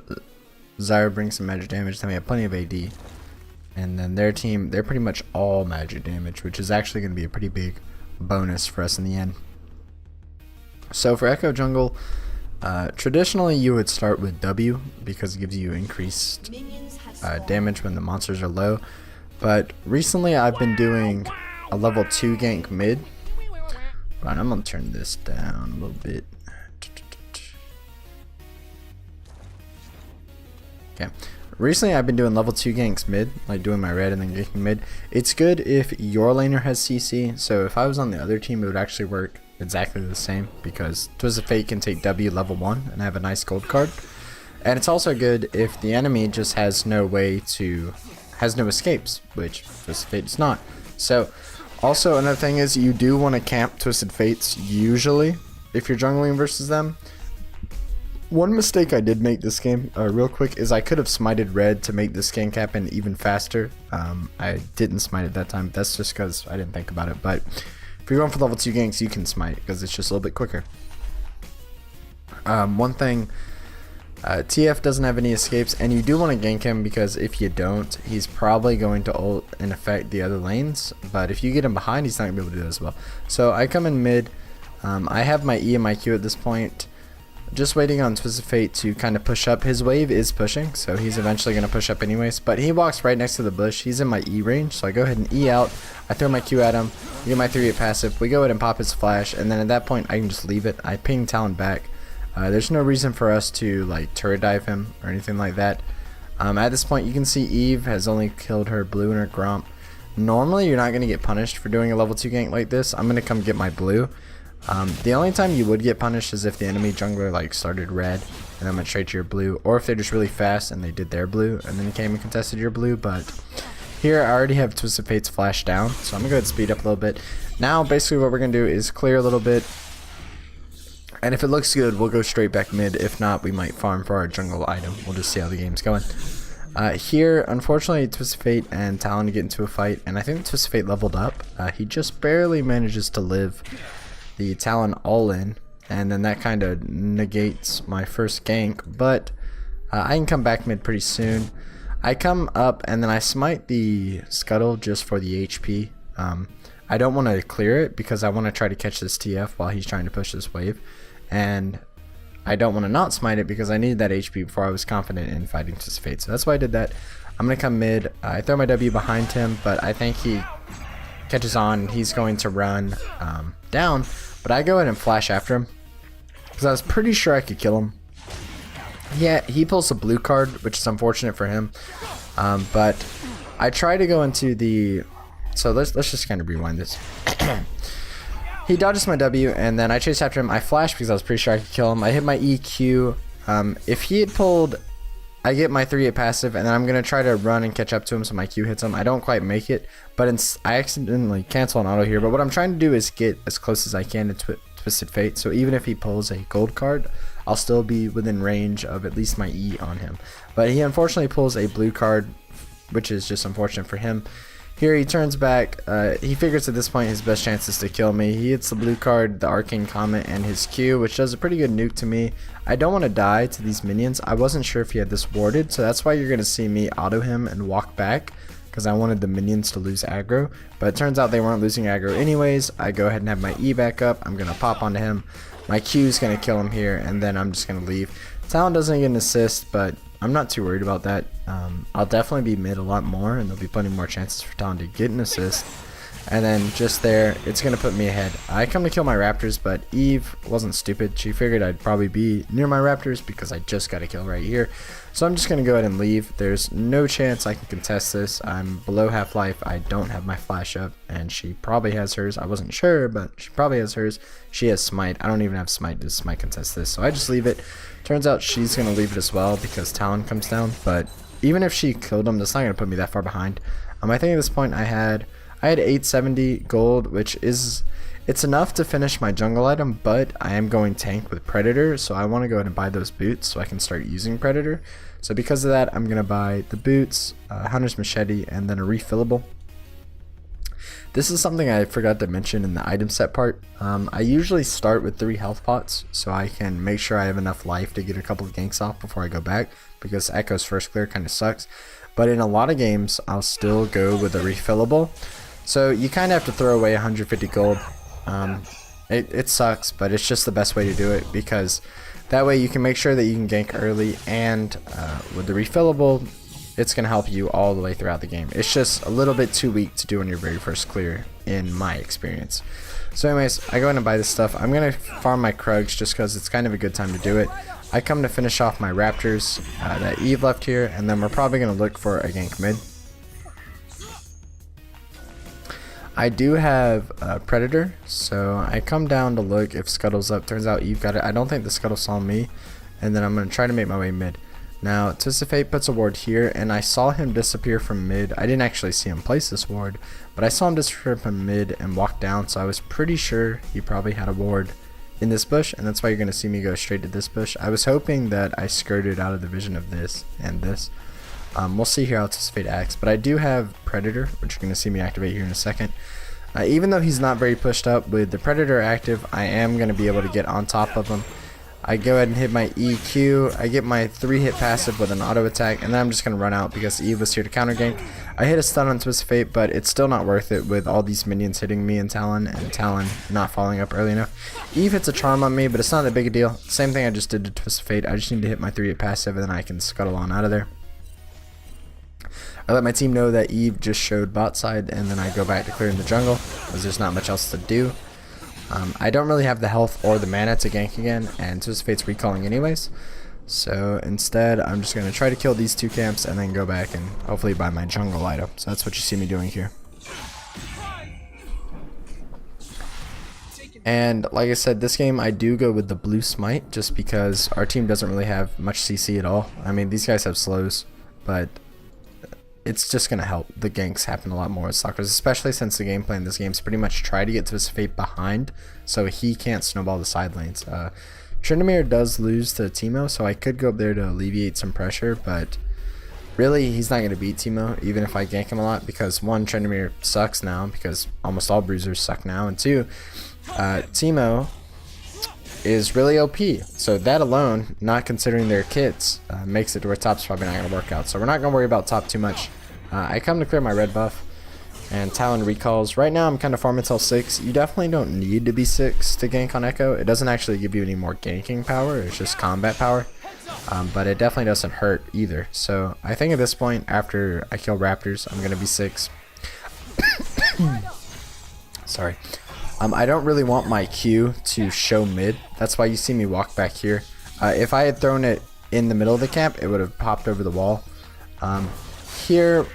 Zyra brings some magic damage, then we have plenty of AD. And then their team, they're pretty much all magic damage, which is actually going to be a pretty big bonus for us in the end. So for Ekko Jungle, traditionally you would start with W because it gives you increased damage when the monsters are low. But recently I've been doing a level 2 gank mid. Right, I'm going to turn this down a little bit. Okay. Recently I've been doing level 2 ganks mid, like doing my red and then ganking mid. It's good if your laner has CC, so if I was on the other team it would actually work exactly the same because Twisted Fate can take W level 1 and have a nice gold card. And it's also good if the enemy just has no escapes, which Twisted Fate does not. So also another thing is you do want to camp Twisted Fates usually if you're jungling versus them. One mistake I did make this game, real quick, is I could have smited red to make this gank happen even faster. I didn't smite it that time. That's just because I didn't think about it. But if you're going for level 2 ganks, you can smite because it's just a little bit quicker. One thing, TF doesn't have any escapes, and you do want to gank him because if you don't, he's probably going to ult and affect the other lanes. But if you get him behind, he's not going to be able to do it as well. So I come in mid. I have my E and my Q at this point. Just waiting on Twisted Fate to kind of push up. His wave is pushing, so he's eventually going to push up anyways. But he walks right next to the bush. He's in my E range, so I go ahead and E out. I throw my Q at him. Get my 3-hit passive. We go ahead and pop his flash, and then at that point, I can just leave it. I ping Talon back. There's no reason for us to like turret dive him or anything like that. At this point, you can see Eve has only killed her blue and her Gromp. Normally, you're not going to get punished for doing a level 2 gank like this. I'm going to come get my blue. The only time you would get punished is if the enemy jungler like started red and then went straight to your blue, or if they're just really fast and they did their blue and then came and contested your blue. But here I already have Twisted Fate's flash down, so I'm gonna go ahead and speed up a little bit. Now basically what we're gonna do is clear a little bit, And if it looks good, we'll go straight back mid. If not, we might farm for our jungle item. We'll just see how the game's going. Here, unfortunately, Twisted Fate and Talon get into a fight, and I think Twisted Fate leveled up. He just barely manages to live the Talon all in, and then that kind of negates my first gank, but I can come back mid pretty soon. I come up, and then I smite the Scuttle just for the HP. I don't want to clear it because I want to try to catch this TF while he's trying to push this wave, and I don't want to not smite it because I needed that HP before I was confident in fighting Twisted Fate. So that's why I did that. I'm going to come mid. I throw my W behind him, but I think he catches on. He's going to run down, but I go ahead and flash after him because I was pretty sure I could kill him. Yeah, he pulls a blue card, which is unfortunate for him. But I try to go into the... So let's just kind of rewind this. He dodges my W, and then I chase after him. I flash because I was pretty sure I could kill him. I hit my EQ. If he had pulled, I get my 3-hit passive, and then I'm going to try to run and catch up to him so my Q hits him. I don't quite make it, but I accidentally cancel an auto here. But what I'm trying to do is get as close as I can to Twisted Fate. So even if he pulls a gold card, I'll still be within range of at least my E on him. But he unfortunately pulls a blue card, which is just unfortunate for him. Here he turns back. He figures at this point his best chance is to kill me. He hits the blue card, the Arcane Comet, and his Q, which does a pretty good nuke to me. I don't want to die to these minions. I wasn't sure if he had this warded, so that's why you're going to see me auto him and walk back, because I wanted the minions to lose aggro. But it turns out they weren't losing aggro anyways. I go ahead and have my E back up. I'm going to pop onto him. My Q is going to kill him here, and then I'm just going to leave. Talon doesn't get an assist, but I'm not too worried about that. I'll definitely be mid a lot more, and there'll be plenty more chances for Talon to get an assist. And then just there, it's going to put me ahead. I come to kill my Raptors, but Eve wasn't stupid. She figured I'd probably be near my Raptors because I just got a kill right here. So I'm just going to go ahead and leave. There's no chance I can contest this. I'm below half-life. I don't have my flash up, and she probably has hers. I wasn't sure, but she probably has hers. She has smite. I don't even have smite to smite contest this, so I just leave it. Turns out she's going to leave it as well because Talon comes down, but even if she killed him, that's not going to put me that far behind. I think at this point I had 870 gold, which is, it's enough to finish my jungle item, but I am going tank with Predator, so I want to go ahead and buy those boots so I can start using Predator. So because of that, I'm going to buy the boots, Hunter's Machete, and then a refillable. This is something I forgot to mention in the item set part. I usually start with 3 health pots so I can make sure I have enough life to get a couple of ganks off before I go back, because Ekko's first clear kind of sucks. But in a lot of games, I'll still go with a refillable. So you kind of have to throw away 150 gold. It sucks, but it's just the best way to do it, because that way you can make sure that you can gank early, and with the refillable, it's going to help you all the way throughout the game. It's just a little bit too weak to do on your very first clear, in my experience. So anyways, I go ahead and buy this stuff. I'm going to farm my Krugs just because it's kind of a good time to do it. I come to finish off my Raptors that Eve left here, and then we're probably going to look for a gank mid. I do have Predator, so I come down to look if Scuttle's up. Turns out Eve got it. I don't think the Scuttle saw me, and then I'm going to try to make my way mid. Now, Twisted Fate puts a ward here, and I saw him disappear from mid. I didn't actually see him place this ward, but I saw him disappear from mid and walk down, so I was pretty sure he probably had a ward in this bush, and that's why you're going to see me go straight to this bush. I was hoping that I skirted out of the vision of this and this. We'll see here how Twisted Fate acts, but I do have Predator, which you're going to see me activate here in a second. Even though he's not very pushed up, with the Predator active, I am going to be able to get on top of him. I go ahead and hit my EQ, I get my 3-hit passive with an auto attack, and then I'm just going to run out because Eve was here to counter gank. I hit a stun on Twisted Fate, but it's still not worth it with all these minions hitting me and Talon not following up early enough. Eve hits a charm on me, but it's not that big a deal. Same thing I just did to Twisted Fate. I just need to hit my 3-hit passive, and then I can scuttle on out of there. I let my team know that Eve just showed bot side, and then I go back to clearing the jungle because there's not much else to do. I don't really have the health or the mana to gank again, and Twisted Fate's recalling anyways. So instead, I'm just going to try to kill these 2 camps and then go back and hopefully buy my jungle item. So that's what you see me doing here. And like I said, this game I do go with the blue smite just because our team doesn't really have much CC at all. I mean, these guys have slows, but it's just going to help the ganks happen a lot more with stalkers, especially since the gameplay in this game is pretty much try to get Twisted Fate behind so he can't snowball the side lanes. Tryndamere does lose to Teemo, so I could go up there to alleviate some pressure, but really he's not going to beat Teemo even if I gank him a lot, because one, Tryndamere sucks now because almost all bruisers suck now, and two, Teemo is really OP, so that alone, not considering their kits, makes it to where top's probably not going to work out. So we're not going to worry about top too much. I come to clear my red buff, and Talon recalls. Right now I'm kind of farming till 6. You definitely don't need to be 6 to gank on Ekko. It doesn't actually give you any more ganking power, it's just combat power. But it definitely doesn't hurt either. So I think at this point, after I kill Raptors, I'm going to be 6. Sorry. I don't really want my Q to show mid. That's why you see me walk back here. If I had thrown it in the middle of the camp, it would have popped over the wall. Here,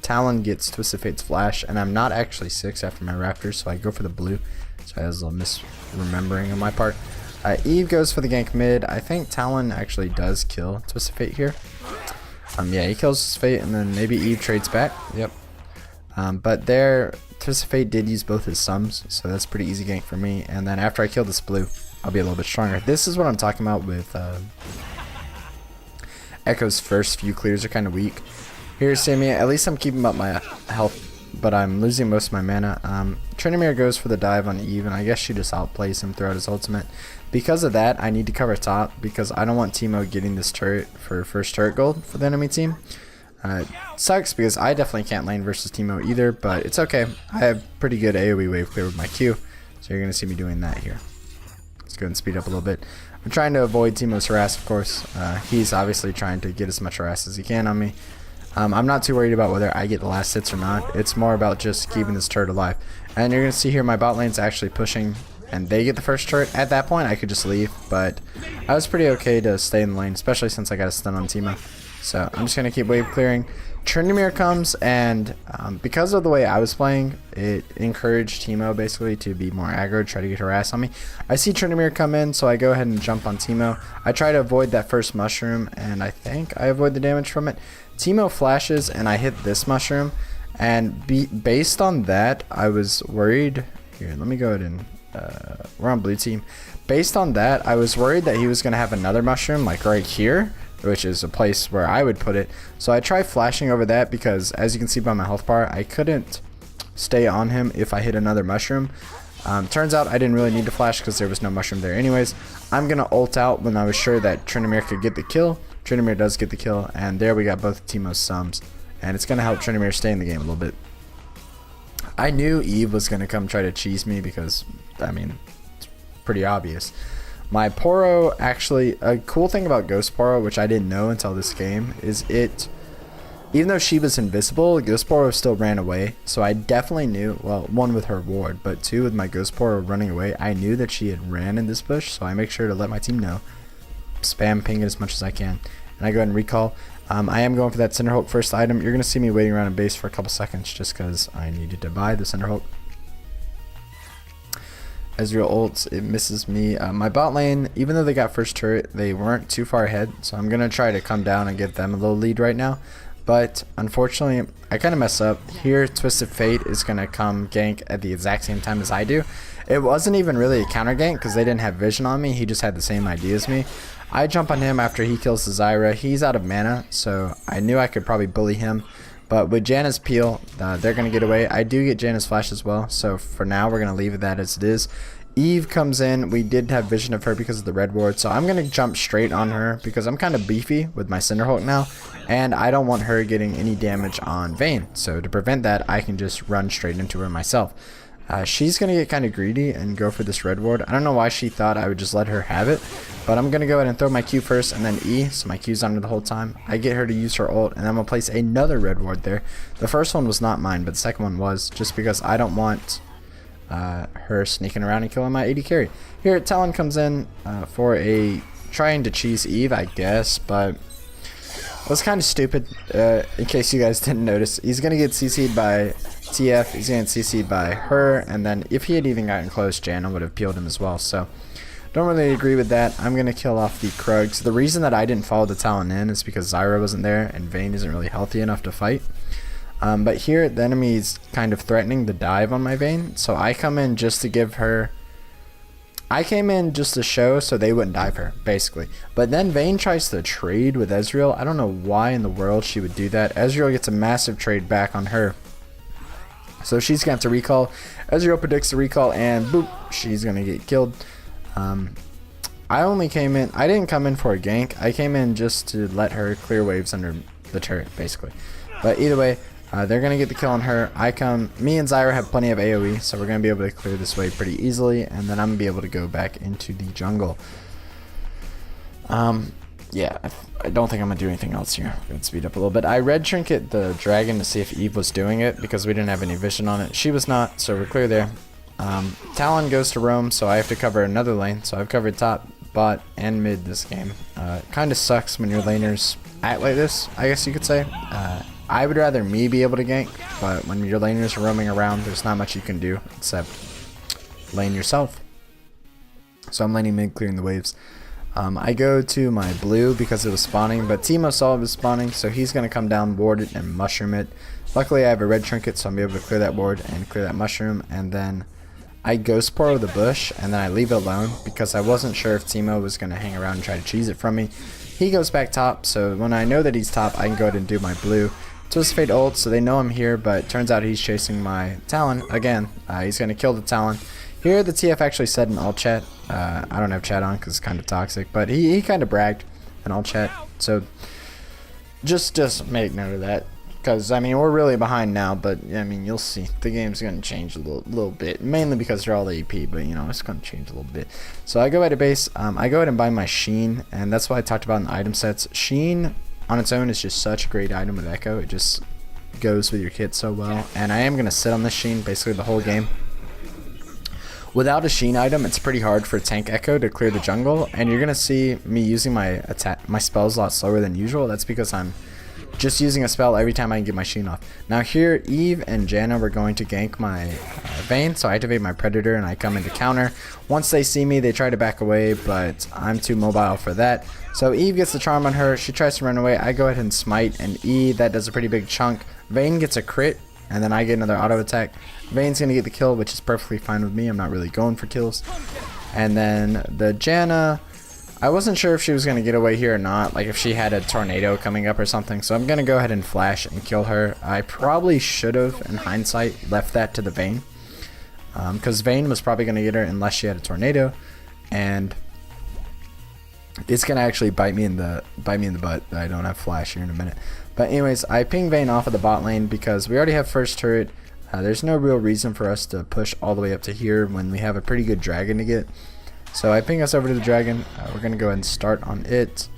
Talon gets Twisted Fate's flash, and I'm not actually 6 after my Raptors, so I go for the blue. So I was a little misremembering on my part. Eve goes for the gank mid. I think Talon actually does kill Twisted Fate here. Yeah, he kills Twisted Fate, and then maybe Eve trades back. Yep. But there, Twisted Fate did use both his sums, so that's pretty easy gank for me. And then after I kill this blue, I'll be a little bit stronger. This is what I'm talking about with Ekko's first few clears are kind of weak. Here's Sammy. At least I'm keeping up my health, but I'm losing most of my mana. Tryndamere goes for the dive on Eve, and I guess she just outplays him throughout his ultimate. Because of that, I need to cover top, because I don't want Teemo getting this turret for first turret gold for the enemy team. Sucks because I definitely can't lane versus Teemo either, but it's okay. I have pretty good AoE wave clear with my Q, so you're going to see me doing that here. Let's go and speed up a little bit. I'm trying to avoid Teemo's harass, of course. He's obviously trying to get as much harass as he can on me. I'm not too worried about whether I get the last hits or not. It's more about just keeping this turret alive. And you're going to see here my bot lane's actually pushing, and they get the first turret. At that point, I could just leave, but I was pretty okay to stay in the lane, especially since I got a stun on Teemo. So I'm just going to keep wave clearing. Tryndamere comes, and because of the way I was playing, it encouraged Teemo basically to be more aggro, try to get harassed on me. I see Tryndamere come in, so I go ahead and jump on Teemo. I try to avoid that first mushroom, and I think I avoid the damage from it. Teemo flashes, and I hit this mushroom, and based on that, I was worried. Here, let me go ahead and we're on blue team. Based on that, I was worried that he was going to have another mushroom, like right here, which is a place where I would put it. So I tried flashing over that because, as you can see by my health bar, I couldn't stay on him if I hit another mushroom. Turns out I didn't really need to flash because there was no mushroom there anyways. I'm going to ult out when I was sure that Tryndamere could get the kill. Tryndamere does get the kill, and there we got both Teemo's sums. And it's going to help Tryndamere stay in the game a little bit. I knew Eve was going to come try to cheese me because, I mean, it's pretty obvious. My Poro, actually, a cool thing about Ghost Poro, which I didn't know until this game, is even though she was invisible, Ghost Poro still ran away. So I definitely knew, well, one with her ward, but two with my Ghost Poro running away, I knew that she had ran in this bush, so I make sure to let my team know. Spam ping it as much as I can. And I go ahead and recall. I am going for that Cinderhulk first item. You're going to see me waiting around in base for a couple seconds just because I needed to buy the Cinderhulk. Ezreal ults, it misses me. My bot lane, even though they got first turret, they weren't too far ahead. So I'm going to try to come down and give them a little lead right now. But unfortunately, I kind of mess up. Here, Twisted Fate is going to come gank at the exact same time as I do. It wasn't even really a counter gank because they didn't have vision on me. He just had the same idea as me. I jump on him after he kills the Zyra. He's out of mana, so I knew I could probably bully him. But with Janna's peel, they're going to get away. I do get Janna's flash as well, so for now we're going to leave it that as it is. Eve comes in. We did have vision of her because of the red ward, so I'm going to jump straight on her because I'm kind of beefy with my Cinderhulk now, and I don't want her getting any damage on Vayne. So to prevent that, I can just run straight into her myself. She's going to get kind of greedy and go for this red ward. I don't know why she thought I would just let her have it, but I'm going to go ahead and throw my Q first and then E, so my Q's on her the whole time. I get her to use her ult, and I'm going to place another red ward there. The first one was not mine, but the second one was, just because I don't want her sneaking around and killing my AD carry. Here, Talon comes in for a trying to cheese Eve, I guess, but it was kind of stupid, in case you guys didn't notice. He's going to get CC'd by TF, he's going to get CC'd by her, and then if he had even gotten close, Janna would have peeled him as well. So Don't really agree with that. I'm going to kill off the Krugs. The reason that I didn't follow the Talon in is because Zyra wasn't there and Vayne isn't really healthy enough to fight. But here the enemy's kind of threatening the dive on my Vayne, so I come in just to give her... I came in just to show so they wouldn't dive her, basically. But then Vayne tries to trade with Ezreal. I don't know why in the world she would do that. Ezreal gets a massive trade back on her. So she's going to have to recall. Ezreal predicts the recall and boop, she's going to get killed. I only came in, I didn't come in for a gank. I came in just to let her clear waves under the turret, basically. But either way, they're going to get the kill on her. Me and Zyra have plenty of AoE, so we're going to be able to clear this wave pretty easily, and then I'm going to be able to go back into the jungle. Yeah, I don't think I'm going to do anything else here. I'm going to speed up a little bit. I red trinket the dragon to see if Eve was doing it, because we didn't have any vision on it. She was not, so we're clear there. Talon goes to roam, so I have to cover another lane, so I've covered top, bot, and mid this game. Kind of sucks when your laners act like this, I guess you could say. I would rather me be able to gank, but when your laners are roaming around, there's not much you can do except lane yourself. So I'm laning mid, clearing the waves. I go to my blue because it was spawning, but Teemo saw it was spawning, so he's going to come down, ward it, and mushroom it. Luckily, I have a red trinket, so I'm able to clear that ward and clear that mushroom, and then I ghost portal the bush, and then I leave it alone because I wasn't sure if Teemo was going to hang around and try to cheese it from me. He goes back top, so when I know that he's top, I can go ahead and do my blue. Twisted Fate ult, so they know I'm here, but turns out he's chasing my Talon again. He's going to kill the Talon. Here, the TF actually said in alt chat. I don't have chat on because it's kind of toxic, but he kind of bragged in alt chat. So just make note of that, because I mean we're really behind now, but I mean you'll see the game's going to change a little bit, mainly because they're all AP, but you know it's going to change a little bit. So I go ahead to base. I go ahead and buy my Sheen, and that's what I talked about in the item sets. Sheen on its own is just such a great item with Ekko. It just goes with your kit so well. And I am going to sit on this Sheen basically the whole game. Without a Sheen item, it's pretty hard for tank Ekko to clear the jungle. And you're going to see me using my spells a lot slower than usual. That's because I'm just using a spell every time I can get my Sheen off. Now here, Eve and Janna were going to gank my Vayne, so I activate my Predator and I come into counter. Once they see me, they try to back away, but I'm too mobile for that. So Eve gets the charm on her, she tries to run away, I go ahead and smite, and that does a pretty big chunk. Vayne gets a crit, and then I get another auto attack. Vayne's going to get the kill, which is perfectly fine with me, I'm not really going for kills. And then the Janna, I wasn't sure if she was going to get away here or not, like if she had a tornado coming up or something, so I'm going to go ahead and flash and kill her. I probably should have, in hindsight, left that to the Vayne, because Vayne was probably going to get her unless she had a tornado, and it's going to actually bite me in the butt that I don't have flash here in a minute. But anyways, I ping Vayne off of the bot lane because we already have first turret. There's no real reason for us to push all the way up to here when we have a pretty good dragon to get. So I ping us over to the dragon. We're going to go ahead and start on it.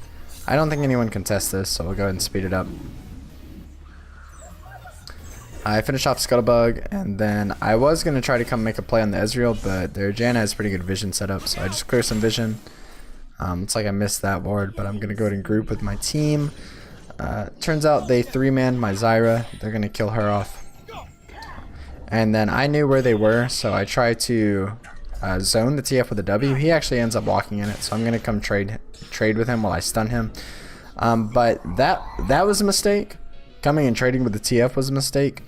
I don't think anyone can test this, so we'll go ahead and speed it up. I finish off Scuttlebug, and then I was going to try to come make a play on the Ezreal, but their Janna has pretty good vision set up, so I just clear some vision. It's like I missed that ward, but I'm going to go ahead and group with my team. Turns out they 3-man my Zyra. They're going to kill her off. And then I knew where they were, so I tried to zone the TF with a W. He actually ends up walking in it, so I'm going to come trade with him while I stun him. But that was a mistake. Coming and trading with the TF was a mistake.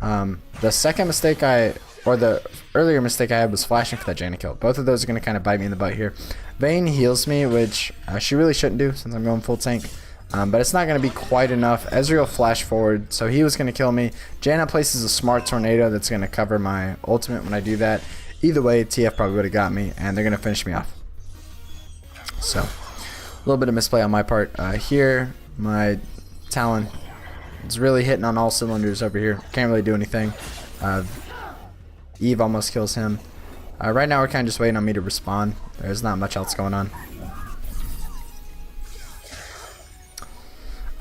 The second mistake the earlier mistake I had was flashing for that Janna kill. Both of those are going to kind of bite me in the butt here. Vayne heals me, which she really shouldn't do since I'm going full tank. But it's not going to be quite enough. Ezreal flashed forward, so he was going to kill me. Janna places a smart tornado that's going to cover my ultimate when I do that. Either way, TF probably would have got me, and they're going to finish me off. So, a little bit of misplay on my part. Here, my Talon is really hitting on all cylinders over here. Can't really do anything. Eve almost kills him. Right now, we're kind of just waiting on me to respawn. There's not much else going on.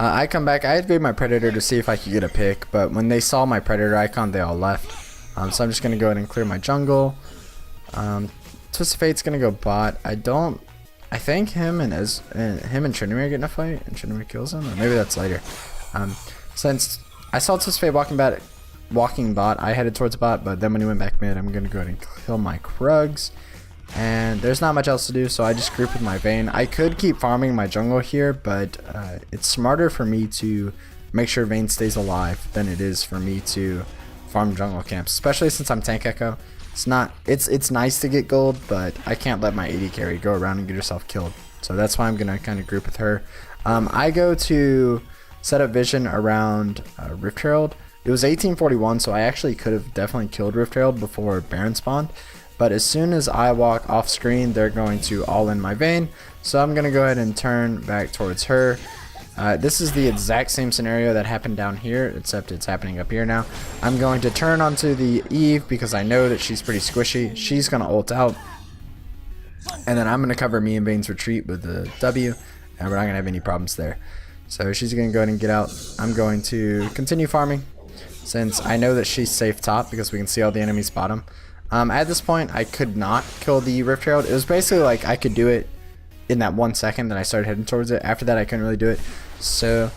I come back. I activated my Predator to see if I could get a pick, but when they saw my Predator icon, they all left. So I'm just going to go ahead and clear my jungle. Twisted Fate's going to go bot. I think him and Trinity are getting a fight, and Trinity kills him, or maybe that's later. Since I saw Twisted Fate walking bot, I headed towards bot, but then when he went back mid, I'm going to go ahead and kill my Krugs. And there's not much else to do, so I just group with my Vayne. I could keep farming my jungle here, but it's smarter for me to make sure Vayne stays alive than it is for me to farm jungle camps, especially since I'm tank Ekko. It's nice to get gold, but I can't let my AD carry go around and get herself killed. So that's why I'm gonna kind of group with her. I go to set up vision around Rift Herald. It was 1841, so I actually could have definitely killed Rift Herald before Baron spawned. But as soon as I walk off screen, they're going to all in my Vayne. So I'm going to go ahead and turn back towards her. This is the exact same scenario that happened down here, except it's happening up here now. I'm going to turn onto the Eve because I know that she's pretty squishy. She's going to ult out. And then I'm going to cover me and Vayne's retreat with the W. And we're not going to have any problems there. So she's going to go ahead and get out. I'm going to continue farming since I know that she's safe top because we can see all the enemies bottom. At this point, I could not kill the Rift Herald. It was basically like I could do it in that 1 second, then I started heading towards it. After that, I couldn't really do it. So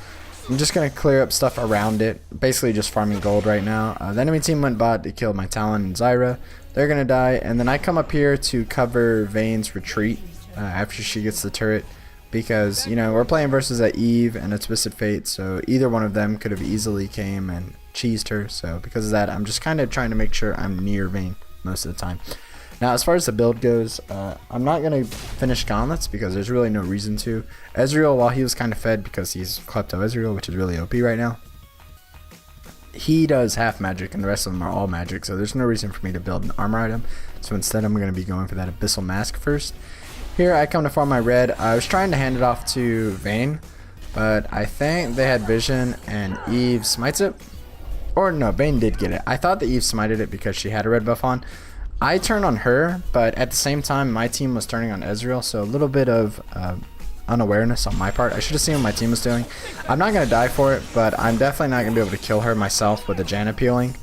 I'm just going to clear up stuff around it. Basically just farming gold right now. The enemy team went bot to kill my Talon and Zyra. They're going to die. And then I come up here to cover Vayne's retreat after she gets the turret. Because, you know, we're playing versus a Eve and a Twisted Fate. So either one of them could have easily came and cheesed her. So because of that, I'm just kind of trying to make sure I'm near Vayne most of the time. Now as far as the build goes, I'm not going to finish gauntlets because there's really no reason to. Ezreal, while he was kind of fed because he's Klepto Ezreal, which is really OP right now, he does half magic and the rest of them are all magic, so there's no reason for me to build an armor item. So instead I'm going to be going for that Abyssal Mask first. Here I come to farm my red. I was trying to hand it off to Vayne, but I think they had vision and Eve smites it. Or no, Vayne did get it. I thought that Eve smited it because she had a red buff on. I turned on her, but at the same time, my team was turning on Ezreal, so a little bit of unawareness on my part. I should have seen what my team was doing. I'm not going to die for it, but I'm definitely not going to be able to kill her myself with the Janna peeling.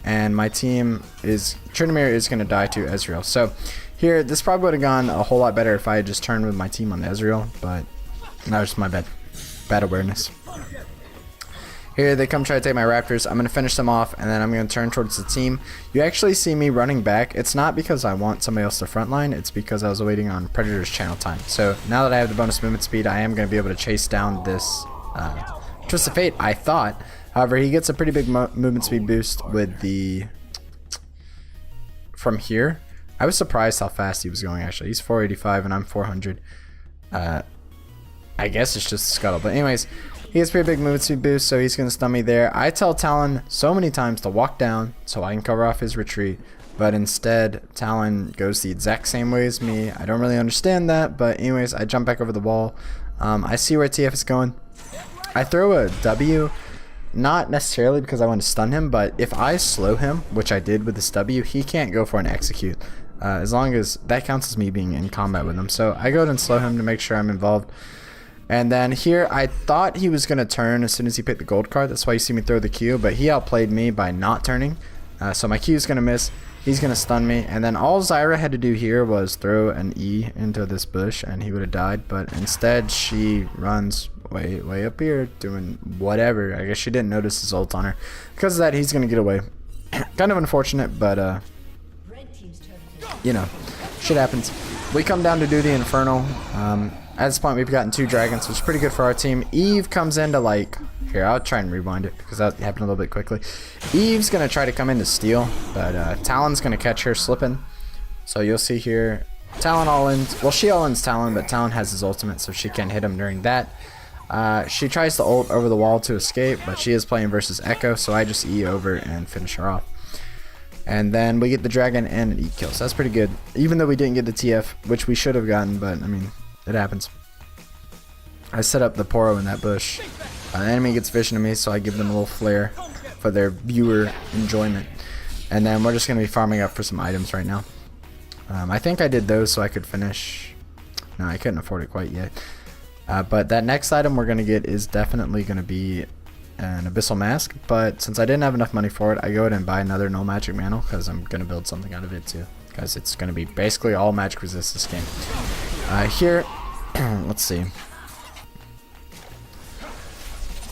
And my team is... Tryndamere is going to die to Ezreal. So here, this probably would have gone a whole lot better if I had just turned with my team on Ezreal, but that was my bad awareness. Here they come try to take my Raptors. I'm going to finish them off and then I'm going to turn towards the team. You actually see me running back. It's not because I want somebody else to frontline. It's because I was waiting on Predator's channel time. So now that I have the bonus movement speed, I am going to be able to chase down this Twisted Fate, I thought. However, he gets a pretty big movement speed boost with the... From here. I was surprised how fast he was going actually. He's 485 and I'm 400. I guess it's just a scuttle. But anyways... He has pretty big movement speed boost, so he's going to stun me there. I tell Talon so many times to walk down so I can cover off his retreat. But instead, Talon goes the exact same way as me. I don't really understand that, but anyways, I jump back over the wall. I see where TF is going. I throw a W, not necessarily because I want to stun him, but if I slow him, which I did with this W, he can't go for an execute. As long as that counts as me being in combat with him. So I go ahead and slow him to make sure I'm involved. And then here, I thought he was going to turn as soon as he picked the gold card. That's why you see me throw the Q, but he outplayed me by not turning. So my Q is going to miss. He's going to stun me. And then all Zyra had to do here was throw an E into this bush, and he would have died. But instead, she runs way up here doing whatever. I guess she didn't notice his ult on her. Because of that, he's going to get away. Kind of unfortunate, but, you know, shit happens. We come down to do the Infernal. At this point, we've gotten 2 dragons, which is pretty good for our team. Eve comes in to, like... Here, I'll try and rewind it, because that happened a little bit quickly. Eve's going to try to come in to steal, but Talon's going to catch her slipping. So you'll see here, Talon all-ins. Well, she all-ins Talon, but Talon has his ultimate, so she can't hit him during that. She tries to ult over the wall to escape, but she is playing versus Ekko, so I just E over and finish her off. And then we get the dragon and an E kill, so that's pretty good. Even though we didn't get the TF, which we should have gotten, but, I mean... It happens. I set up the Poro in that bush. The enemy gets vision to me, so I give them a little flare for their viewer enjoyment. And then we're just going to be farming up for some items right now. I think I did those so I could finish. No, I couldn't afford it quite yet. But that next item we're going to get is definitely going to be an Abyssal Mask. But since I didn't have enough money for it, I go ahead and buy another No Magic Mantle because I'm going to build something out of it too. Because it's going to be basically all magic resist this game. Here, let's see.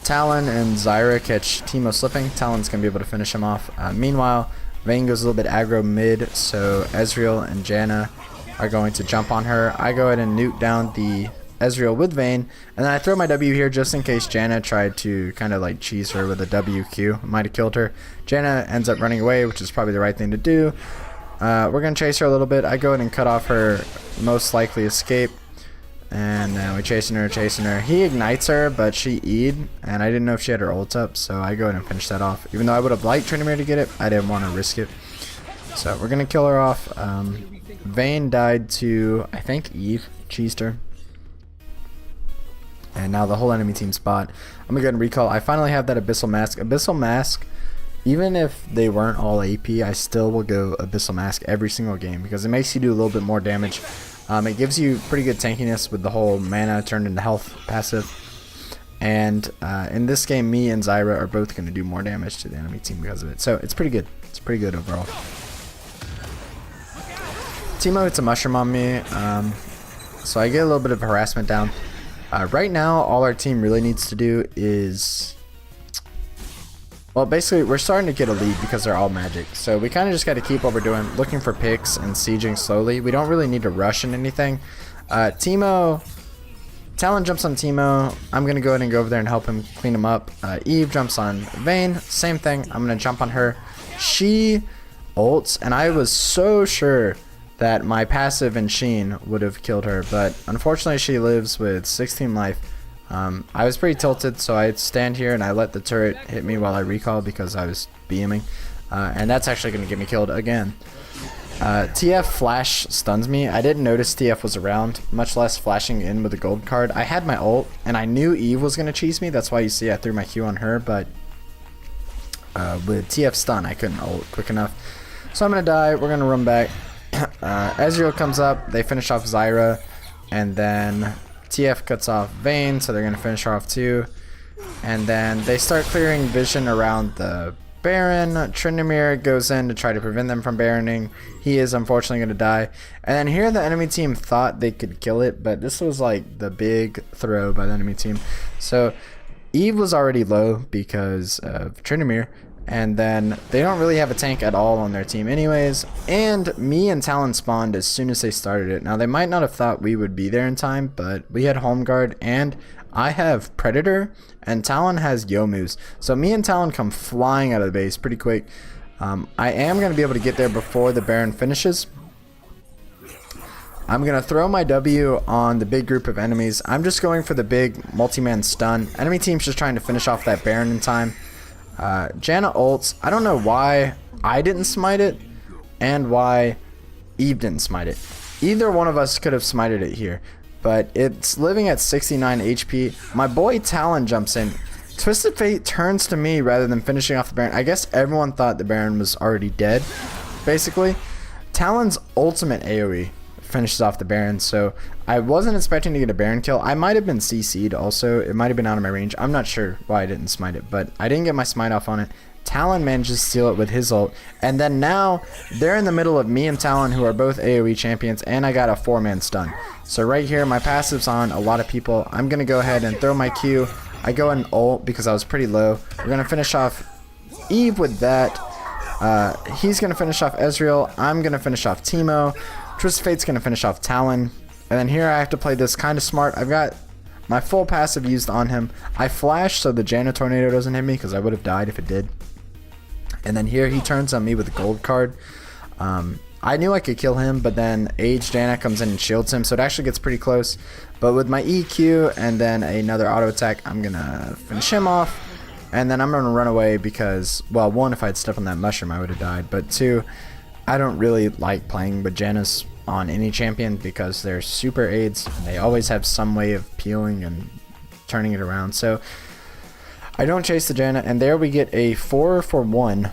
Talon and Zyra catch Teemo slipping. Talon's going to be able to finish him off. Meanwhile, Vayne goes a little bit aggro mid, so Ezreal and Janna are going to jump on her. I go ahead and nuke down the Ezreal with Vayne, and then I throw my W here just in case Janna tried to kind of like cheese her with a WQ. Might have killed her. Janna ends up running away, which is probably the right thing to do. We're going to chase her a little bit. I go ahead and cut off her most likely escape. And then we're chasing her. He ignites her, but she E'd, and I didn't know if she had her ult up, so I go ahead and finish that off. Even though I would have liked Tryndamere to get it, I didn't want to risk it. So we're going to kill her off. Vayne died to, I think, Eve. Cheesed her. And now the whole enemy team's bot. I'm going to go ahead and recall. I finally have that Abyssal Mask. Abyssal Mask, even if they weren't all AP, I still will go Abyssal Mask every single game because it makes you do a little bit more damage. It gives you pretty good tankiness with the whole mana turned into health passive. And in this game, me and Zyra are both going to do more damage to the enemy team because of it. So it's pretty good. It's pretty good overall. Teemo hits a mushroom on me. So I get a little bit of harassment down. Right now, all our team really needs to do is... Well, basically, we're starting to get a lead because they're all magic. So we kind of just got to keep what we're doing, looking for picks and sieging slowly. We don't really need to rush in anything. Talon jumps on Teemo. I'm going to go ahead and go over there and help him clean him up. Eve jumps on Vayne. Same thing. I'm going to jump on her. She ults, and I was so sure that my passive and Sheen would have killed her. But unfortunately, she lives with 16 life. I was pretty tilted, so I stand here and I let the turret hit me while I recall because I was BMing, and that's actually going to get me killed again. TF flash stuns me. I didn't notice TF was around, much less flashing in with a gold card. I had my ult, and I knew Eve was going to cheese me. That's why you see I threw my Q on her, but with TF stun, I couldn't ult quick enough. So I'm going to die. We're going to run back. Ezreal comes up. They finish off Zyra, and then TF cuts off Vayne, so they're going to finish her off too. And then they start clearing vision around the Baron. Tryndamere goes in to try to prevent them from Baroning. He is unfortunately going to die. And then here the enemy team thought they could kill it, but this was like the big throw by the enemy team. So Eve was already low because of Tryndamere. And then they don't really have a tank at all on their team anyways. And me and Talon spawned as soon as they started it. Now they might not have thought we would be there in time, but we had Home Guard and I have Predator and Talon has Youmu's. So me and Talon come flying out of the base pretty quick. I am going to be able to get there before the Baron finishes. I'm going to throw my W on the big group of enemies. I'm just going for the big multi-man stun. Enemy team's just trying to finish off that Baron in time. Janna ults. I don't know why I didn't smite it and why Eve didn't smite it. Either one of us could have smited it here, but it's living at 69 HP. My boy Talon jumps in. Twisted Fate turns to me rather than finishing off the Baron. I guess everyone thought the Baron was already dead, basically. Talon's ultimate AoE finishes off the Baron, so I wasn't expecting to get a Baron kill. I might have been CC'd also. It might have been out of my range. I'm not sure why I didn't smite it, but I didn't get my smite off on it. Talon manages to steal it with his ult, and then now they're in the middle of me and Talon, who are both AoE champions, and I got a 4-man stun. So right here, my passive's on a lot of people. I'm going to go ahead and throw my Q. I go and ult because I was pretty low. We're going to finish off Eve with that. He's going to finish off Ezreal. I'm going to finish off Teemo. Twisted Fate's going to finish off Talon. And then here I have to play this kind of smart. I've got my full passive used on him. I flash so the Janna Tornado doesn't hit me because I would have died if it did. And then here he turns on me with a gold card. I knew I could kill him, but then Age Janna comes in and shields him, so it actually gets pretty close. But with my EQ and then another auto attack, I'm going to finish him off. And then I'm going to run away because, well, one, if I had stepped on that mushroom, I would have died. But two, I don't really like playing with Jannas on any champion because they're super aids. They always have some way of peeling and turning it around. So I don't chase the Janna, and there we get a 4 for 1,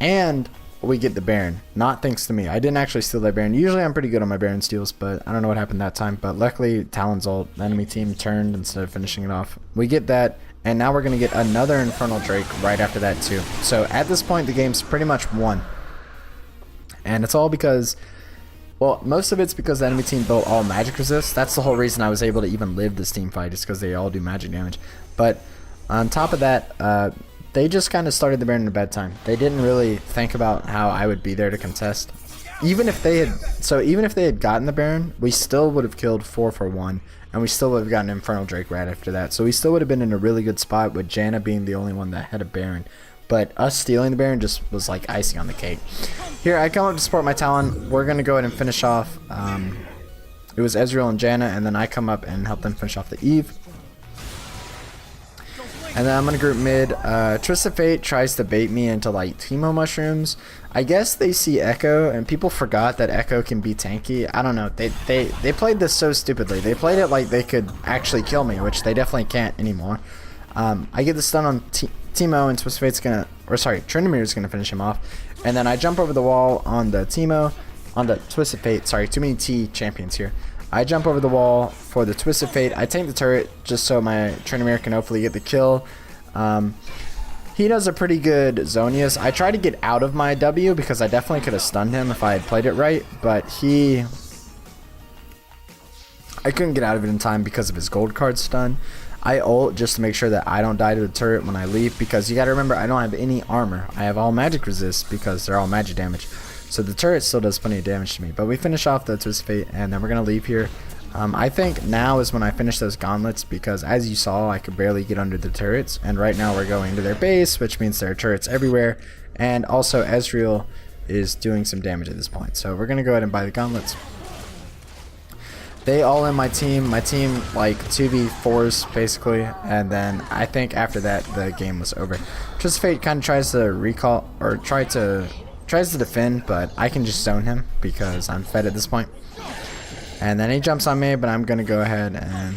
and we get the Baron. Not thanks to me. I didn't actually steal that Baron. Usually I'm pretty good on my Baron steals, but I don't know what happened that time. But luckily, Talon's ult, the enemy team turned instead of finishing it off. We get that, and now we're going to get another Infernal Drake right after that too. So at this point, the game's pretty much won. And it's all because, well, most of it's because the enemy team built all magic resist. That's the whole reason I was able to even live this team fight, is because they all do magic damage. But on top of that, they just kind of started the Baron in a bad time. They didn't really think about how I would be there to contest. even if they had gotten the Baron, we still would have killed 4 for 1, and we still would have gotten Infernal Drake right after that. So we still would have been in a really good spot with Janna being the only one that had a Baron. But us stealing the Baron just was like icing on the cake. Here, I come up to support my Talon. We're going to go ahead and finish off. It was Ezreal and Janna, and then I come up and help them finish off the Eve. And then I'm going to group mid. Twisted Fate tries to bait me into like Teemo mushrooms. I guess they see Ekko, and people forgot that Ekko can be tanky. I don't know. They played this so stupidly. They played it like they could actually kill me, which they definitely can't anymore. I get the stun on Teemo, and Twisted Fate's gonna, or sorry, Tryndamere's gonna finish him off. And then I jump over the wall on the Teemo, on the Twisted Fate. Sorry, too many T champions here. I jump over the wall for the Twisted Fate. I tank the turret just so my Tryndamere can hopefully get the kill. He does a pretty good Zonius. I try to get out of my W because I definitely could have stunned him if I had played it right, but I couldn't get out of it in time because of his gold card stun. I ult just to make sure that I don't die to the turret when I leave, because you gotta remember I don't have any armor. I have all magic resist because they're all magic damage. So the turret still does plenty of damage to me. But we finish off the Twisted Fate, and then we're gonna leave here. I think now is when I finish those gauntlets, because as you saw, I could barely get under the turrets, and right now we're going to their base, which means there are turrets everywhere, and also Ezreal is doing some damage at this point. So we're gonna go ahead and buy the gauntlets. They all in my team like 2v4s basically, and then I think after that the game was over. Twisted Fate kind of tries to recall, or tries to defend, but I can just zone him because I'm fed at this point. And then he jumps on me, but I'm going to go ahead and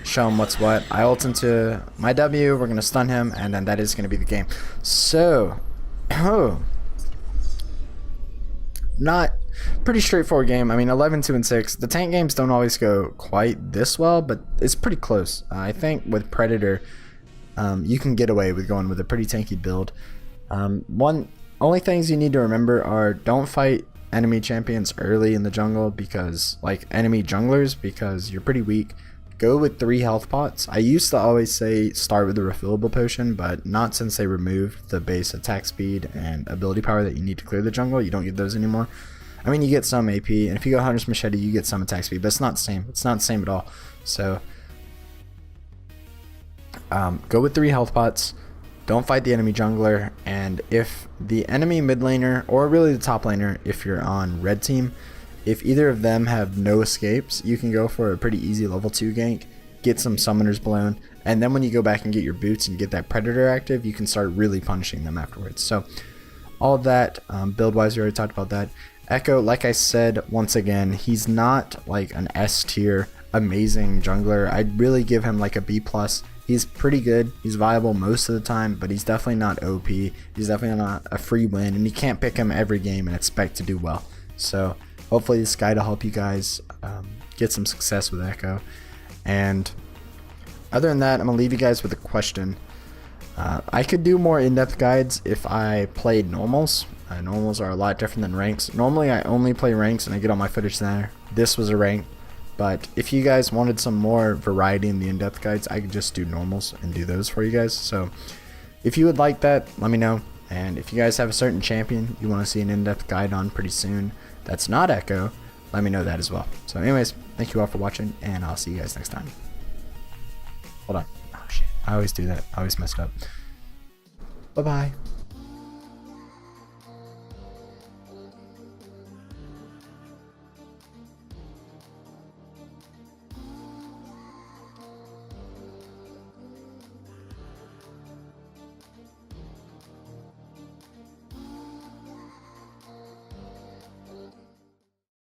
show him what's what. I ult into my W, we're going to stun him, and then that is going to be the game. So, not pretty straightforward game. I mean, 11-2-6. The tank games don't always go quite this well, but it's pretty close. I think with Predator, you can get away with going with a pretty tanky build. Only things you need to remember are don't fight enemy champions early in the jungle, because like enemy junglers, because you're pretty weak. Go with 3 health pots. I used to always say start with a refillable potion, but not since they removed the base attack speed and ability power that you need to clear the jungle. You don't get those anymore. I mean, you get some AP, and if you go Hunter's Machete, you get some attack speed, but it's not the same. It's not the same at all. So go with 3 health pots. Don't fight the enemy jungler, and if the enemy mid laner, or really the top laner if you're on red team, if either of them have no escapes, you can go for a pretty easy level 2 gank, get some summoners blown, and then when you go back and get your boots and get that Predator active, you can start really punishing them afterwards. So all of that, build wise, we already talked about that. Ekko, like I said, once again, he's not like an S tier amazing jungler. I'd really give him like a B+. He's pretty good. He's viable most of the time, but he's definitely not OP. He's definitely not a free win, and you can't pick him every game and expect to do well. So hopefully this guide will help you guys get some success with Ekko. And other than that, I'm going to leave you guys with a question. I could do more in-depth guides if I played normals. Normals are a lot different than ranks. Normally I only play ranks and I get all my footage there. This was a rank. But if you guys wanted some more variety in the in-depth guides, I could just do normals and do those for you guys. So if you would like that, let me know. And if you guys have a certain champion you want to see an in-depth guide on pretty soon that's not Ekko, let me know that as well. So anyways, thank you all for watching, and I'll see you guys next time. Hold on. Oh shit, I always do that. I always mess it up. Bye-bye.